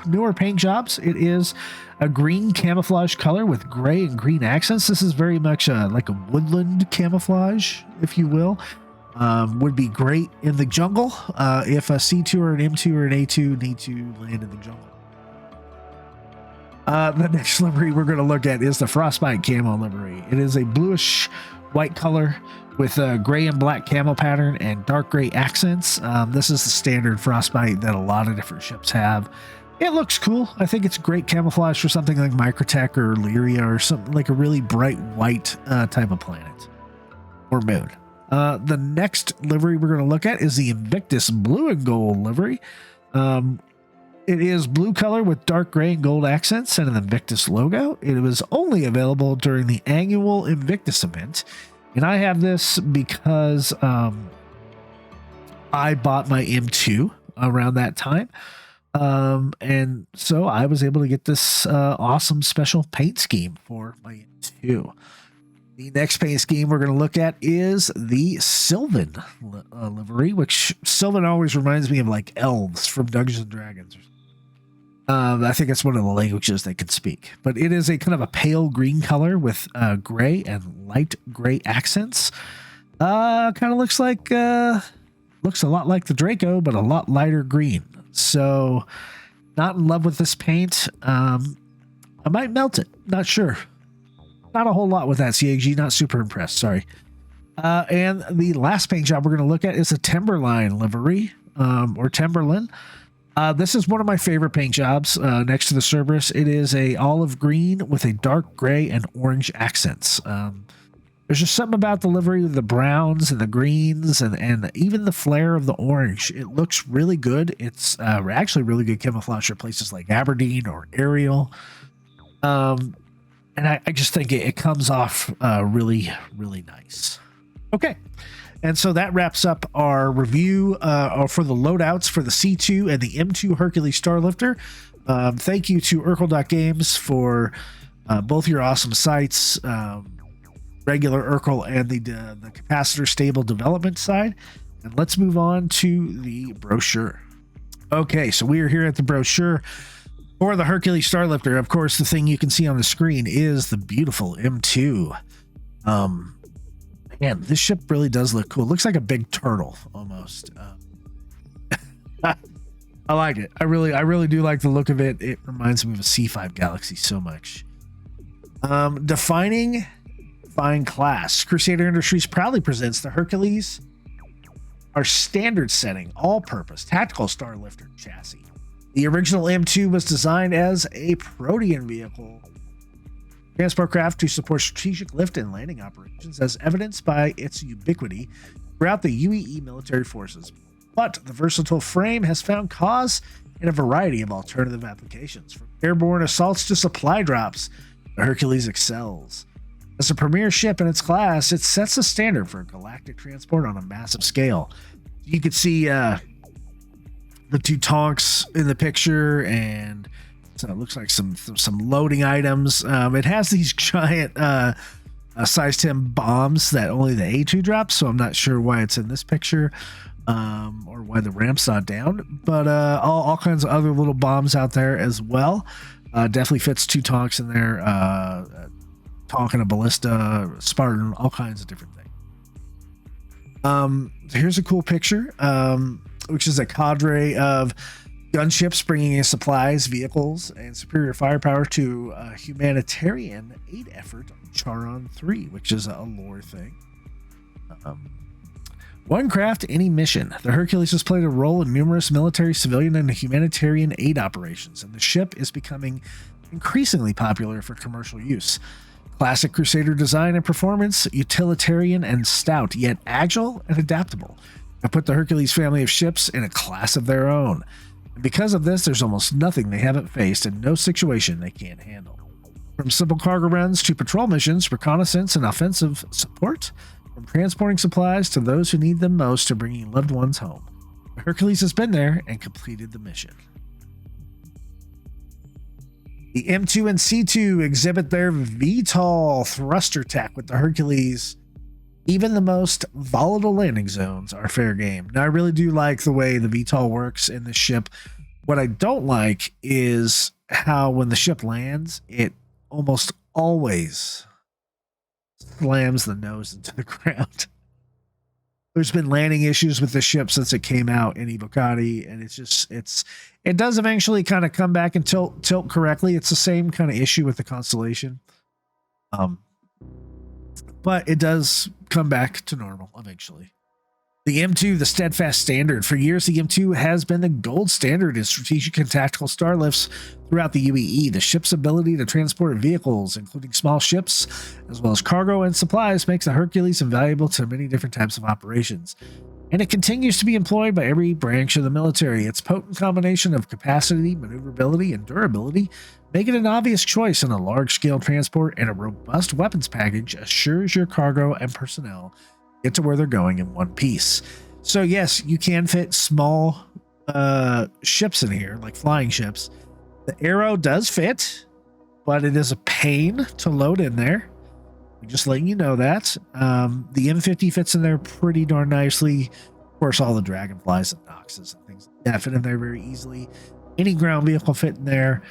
newer paint jobs. It is a green camouflage color with gray and green accents. This is very much like a woodland camouflage, if you will. Would be great in the jungle if a C2 or an M2 or an A2 need to land in the jungle. The next livery we're going to look at is the Frostbite camo livery. It is a bluish white color with a gray and black camo pattern and dark gray accents. This is the standard Frostbite that a lot of different ships have. It looks cool. I think it's great camouflage for something like Microtech or Lyria or something like a really bright white type of planet or moon. The next livery we're going to look at is the Invictus blue and gold livery. It is blue color with dark gray and gold accents and an Invictus logo. It was only available during the annual Invictus event. And I have this because I bought my M2 around that time. And so I was able to get this awesome special paint scheme for my M2. The next paint scheme we're going to look at is the Sylvan livery, which Sylvan always reminds me of like elves from Dungeons and Dragons. I think it's one of the languages they can speak, but it is a kind of a pale green color with gray and light gray accents. Kind of looks a lot like the Draco, but a lot lighter green. So not in love with this paint. I might melt it. Not sure. Not a whole lot with that CAG. Not super impressed. Sorry. And the last paint job we're going to look at is a Timberline livery, or Timberland. This is one of my favorite paint jobs next to the Cerberus. It is a olive green with a dark gray and orange accents. There's just something about the livery with the browns and the greens and even the flare of the orange. It looks really good. It's actually really good camouflage for places like Aberdeen or Ariel. And I just think it comes off really, really nice. Okay. And so that wraps up our review for the loadouts for the C2 and the M2 Hercules Starlifter. Thank you to ERKUL.games for both your awesome sites, regular ERKUL and the capacitor stable development side. And let's move on to the brochure. Okay, so we are here at the brochure for the Hercules Starlifter. Of course, the thing you can see on the screen is the beautiful M2. Man, this ship really does look cool. It looks like a big turtle almost. I like it. I really do like the look of it. It reminds me of a C5 Galaxy so much. Defining fine class. Crusader Industries proudly presents the Hercules, our standard setting, all-purpose tactical Starlifter chassis. The original M2 was designed as a Protean vehicle transport craft to support strategic lift and landing operations, as evidenced by its ubiquity throughout the UEE military forces. But the versatile frame has found cause in a variety of alternative applications. From airborne assaults to supply drops, the Hercules excels. As a premier ship in its class, it sets the standard for galactic transport on a massive scale. You could see the two tonks in the picture, and so it looks like some loading items. It has these giant size 10 bombs that only the A2 drops, so I'm not sure why it's in this picture or why the ramp's not down. But all kinds of other little bombs out there as well. Definitely fits two tonks in there. Tonk and a ballista, Spartan, all kinds of different things. Here's a cool picture, which is a cadre of gunships bringing in supplies, vehicles, and superior firepower to a humanitarian aid effort on Charon 3, which is a lore thing. One craft, any mission. The Hercules has played a role in numerous military, civilian, and humanitarian aid operations, and the ship is becoming increasingly popular for commercial use. Classic Crusader design and performance, utilitarian and stout, yet agile and adaptable, have put the Hercules family of ships in a class of their own. And because of this, there's almost nothing they haven't faced and no situation they can't handle. From simple cargo runs to patrol missions, reconnaissance, and offensive support, from transporting supplies to those who need them most to bringing loved ones home, the Hercules has been there and completed the mission. The M2 and C2 exhibit their VTOL thruster tech with the Hercules. Even the most volatile landing zones are fair game. Now, I really do like the way the VTOL works in this ship. What I don't like is how when the ship lands, it almost always slams the nose into the ground. There's been landing issues with the ship since it came out in Evocati, and it does eventually kind of come back and tilt correctly. It's the same kind of issue with the Constellation. But it does come back to normal eventually. The M2, the steadfast standard. For years, the M2 has been the gold standard in strategic and tactical starlifts throughout the UAE. The ship's ability to transport vehicles, including small ships, as well as cargo and supplies, makes the Hercules invaluable to many different types of operations. And it continues to be employed by every branch of the military. Its potent combination of capacity, maneuverability, and durability make it an obvious choice in a large-scale transport, and a robust weapons package assures your cargo and personnel get to where they're going in one piece. So yes, you can fit small ships in here, like flying ships. The Arrow does fit, but it is a pain to load in there. Just letting you know that. The M50 fits in there pretty darn nicely. Of course, all the Dragonflies and Noxes and things like that fit in there very easily. Any ground vehicle fit in there.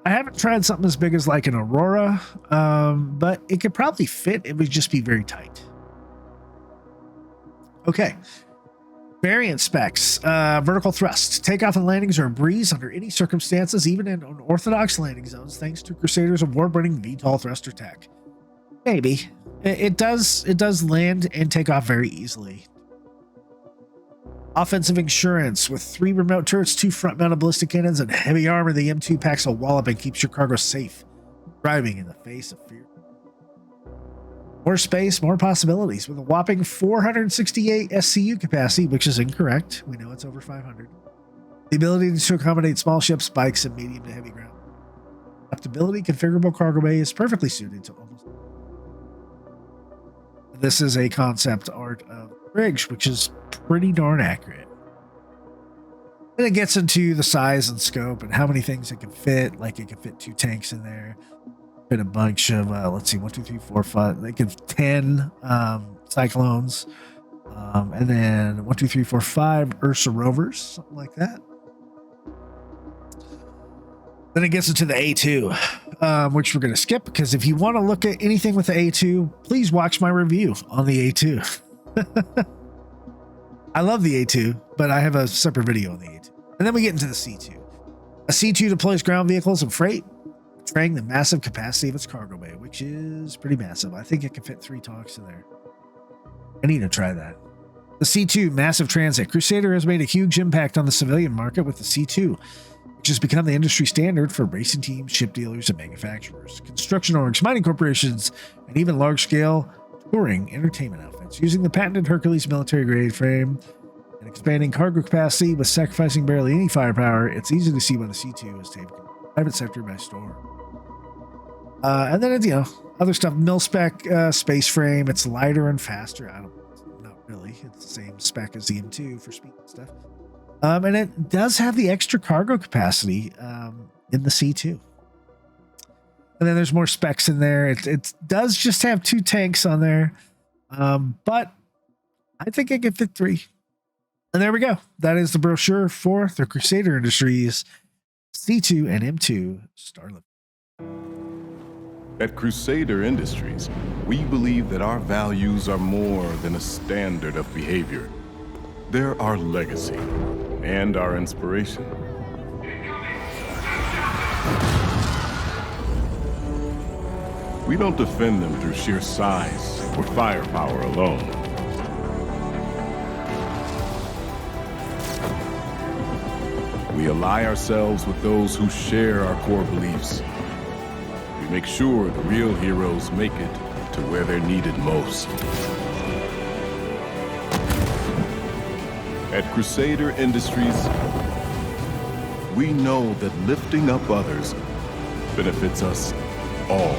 I haven't tried something as big as like an Aurora, but it could probably fit. It would just be very tight. Okay. Variant specs. Vertical thrust. Takeoff and landings are a breeze under any circumstances, even in unorthodox landing zones, thanks to Crusader's award-winning VTOL thruster tech. Maybe. It does land and take off very easily. Offensive insurance. With 3 remote turrets, 2 front-mounted ballistic cannons, and heavy armor, the M2 packs a wallop and keeps your cargo safe, driving in the face of fear. More space, more possibilities. With a whopping 468 SCU capacity, which is incorrect. We know it's over 500. The ability to accommodate small ships, bikes, and medium to heavy ground. Adaptability, configurable cargo bay is perfectly suited to almost. This is a concept art of Briggs, which is pretty darn accurate. Then it gets into the size and scope and how many things it can fit. Like it can fit 2 tanks in there. Fit a bunch of let's see, 1, 2, 3, 4, 5. They can 10 Cyclones, and then 1, 2, 3, 4, 5 Ursa rovers, something like that. Then it gets into the A2, which we're going to skip because if you want to look at anything with the A2, please watch my review on the A2. I love the A2, but I have a separate video on the A2. And then we get into the C2. A C2 deploys ground vehicles and freight, portraying the massive capacity of its cargo bay, which is pretty massive. I think it can fit 3 talks in there. I need to try that. The C2, massive transit. Crusader has made a huge impact on the civilian market with the C2, which has become the industry standard for racing teams, ship dealers, and manufacturers, construction orgs, mining corporations, and even large-scale touring entertainment outfits. Using the patented Hercules military-grade frame and expanding cargo capacity with sacrificing barely any firepower, it's easy to see why the C2 has taken the private sector by storm. And then, other stuff, mil-spec space frame. It's lighter and faster. Not really. It's the same spec as the M2 for speed and stuff. And it does have the extra cargo capacity in the C2. And then there's more specs in there. It does just have 2 tanks on there. But I think it could fit 3. And there we go. That is the brochure for the Crusader Industries C2 and M2 Starlifter. At Crusader Industries, we believe that our values are more than a standard of behavior. They're our legacy and our inspiration. We don't defend them through sheer size or firepower alone. We ally ourselves with those who share our core beliefs. We make sure the real heroes make it to where they're needed most. At Crusader Industries, we know that lifting up others benefits us all.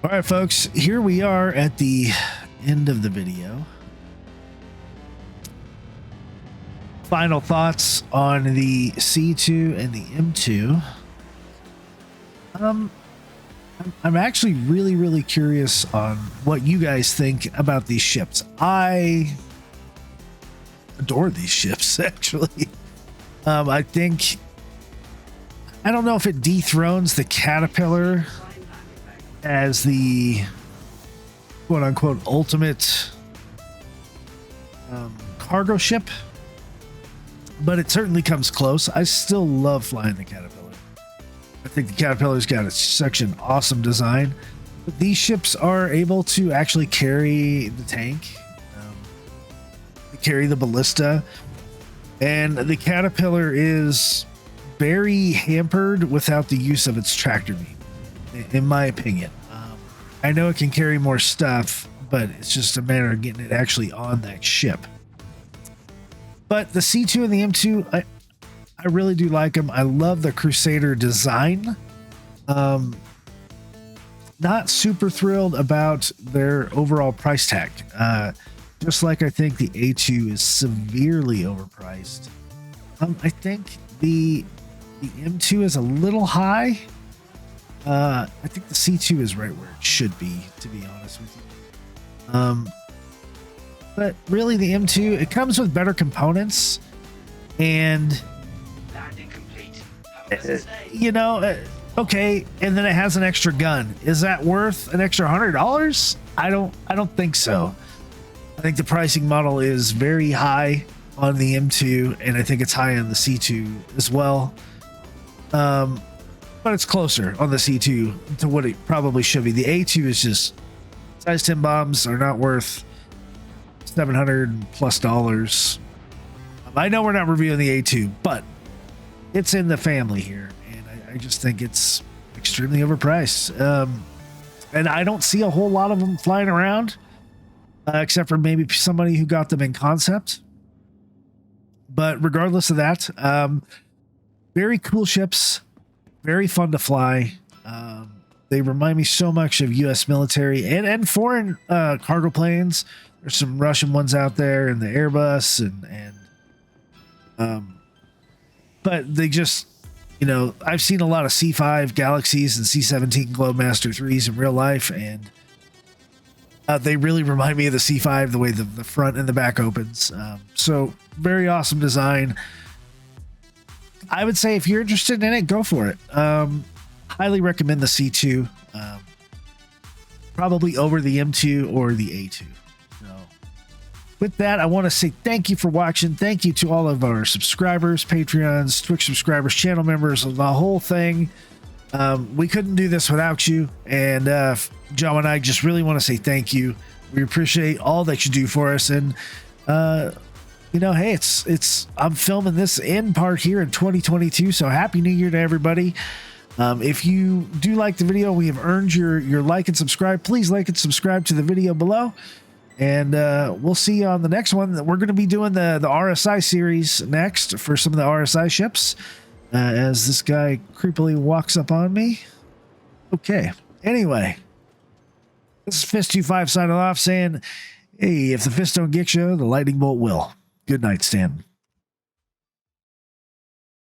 All right, folks, here we are at the end of the video. Final thoughts on the C2 and the M2. I'm actually really curious on what you guys think about these ships. I adore these ships, actually. I think, I don't know if it dethrones the Caterpillar as the quote-unquote ultimate cargo ship, but it certainly comes close. I still love flying the Caterpillar. I think the Caterpillar's got such an awesome design. But these ships are able to actually carry the tank, carry the ballista, and the Caterpillar is very hampered without the use of its tractor beam, in my opinion. I know it can carry more stuff, but it's just a matter of getting it actually on that ship. But the C2 and the M2, I really do like them. I love the Crusader design. Not super thrilled about their overall price tag. Just like I think the A2 is severely overpriced. I think the M2 is a little high. I think the C2 is right where it should be, to be honest with you. But really the M2, it comes with better components, and you know, okay, and then it has an extra gun. Is that worth an extra $100? I don't think so. I think the pricing model is very high on the M2, and I think it's high on the C2 as well. But it's closer on the C2 to what it probably should be. The A2 is just, size 10 bombs are not worth $700+ I know we're not reviewing the A2, but it's in the family here, and I just think it's extremely overpriced. And I don't see a whole lot of them flying around, except for maybe somebody who got them in concept. But regardless of that, very cool ships, very fun to fly. They remind me so much of U.S. military and foreign cargo planes. There's some Russian ones out there, and the Airbus, but they just, you know, I've seen a lot of C5 Galaxies and C17 Globemaster 3s in real life, and they really remind me of the C5, the way the front and the back opens. So very awesome design. I would say if you're interested in it, go for it. Highly recommend the C2, probably over the M2 or the A2. With that, I want to say thank you for watching. Thank you to all of our subscribers, Patreons, Twitch subscribers, channel members, the whole thing. We couldn't do this without you. And Jawa and I just really want to say thank you. We appreciate all that you do for us. And, you know, hey, I'm filming this end part here in 2022. So happy New Year to everybody. If you do like the video, we have earned your like and subscribe. Please like and subscribe to the video below. And we'll see you on the next one. We're going to be doing the RSI series next for some of the RSI ships. As this guy creepily walks up on me. Okay. Anyway, this is Fist-25 signing off saying, hey, if the fist don't get you, the lightning bolt will. Good night, Stan.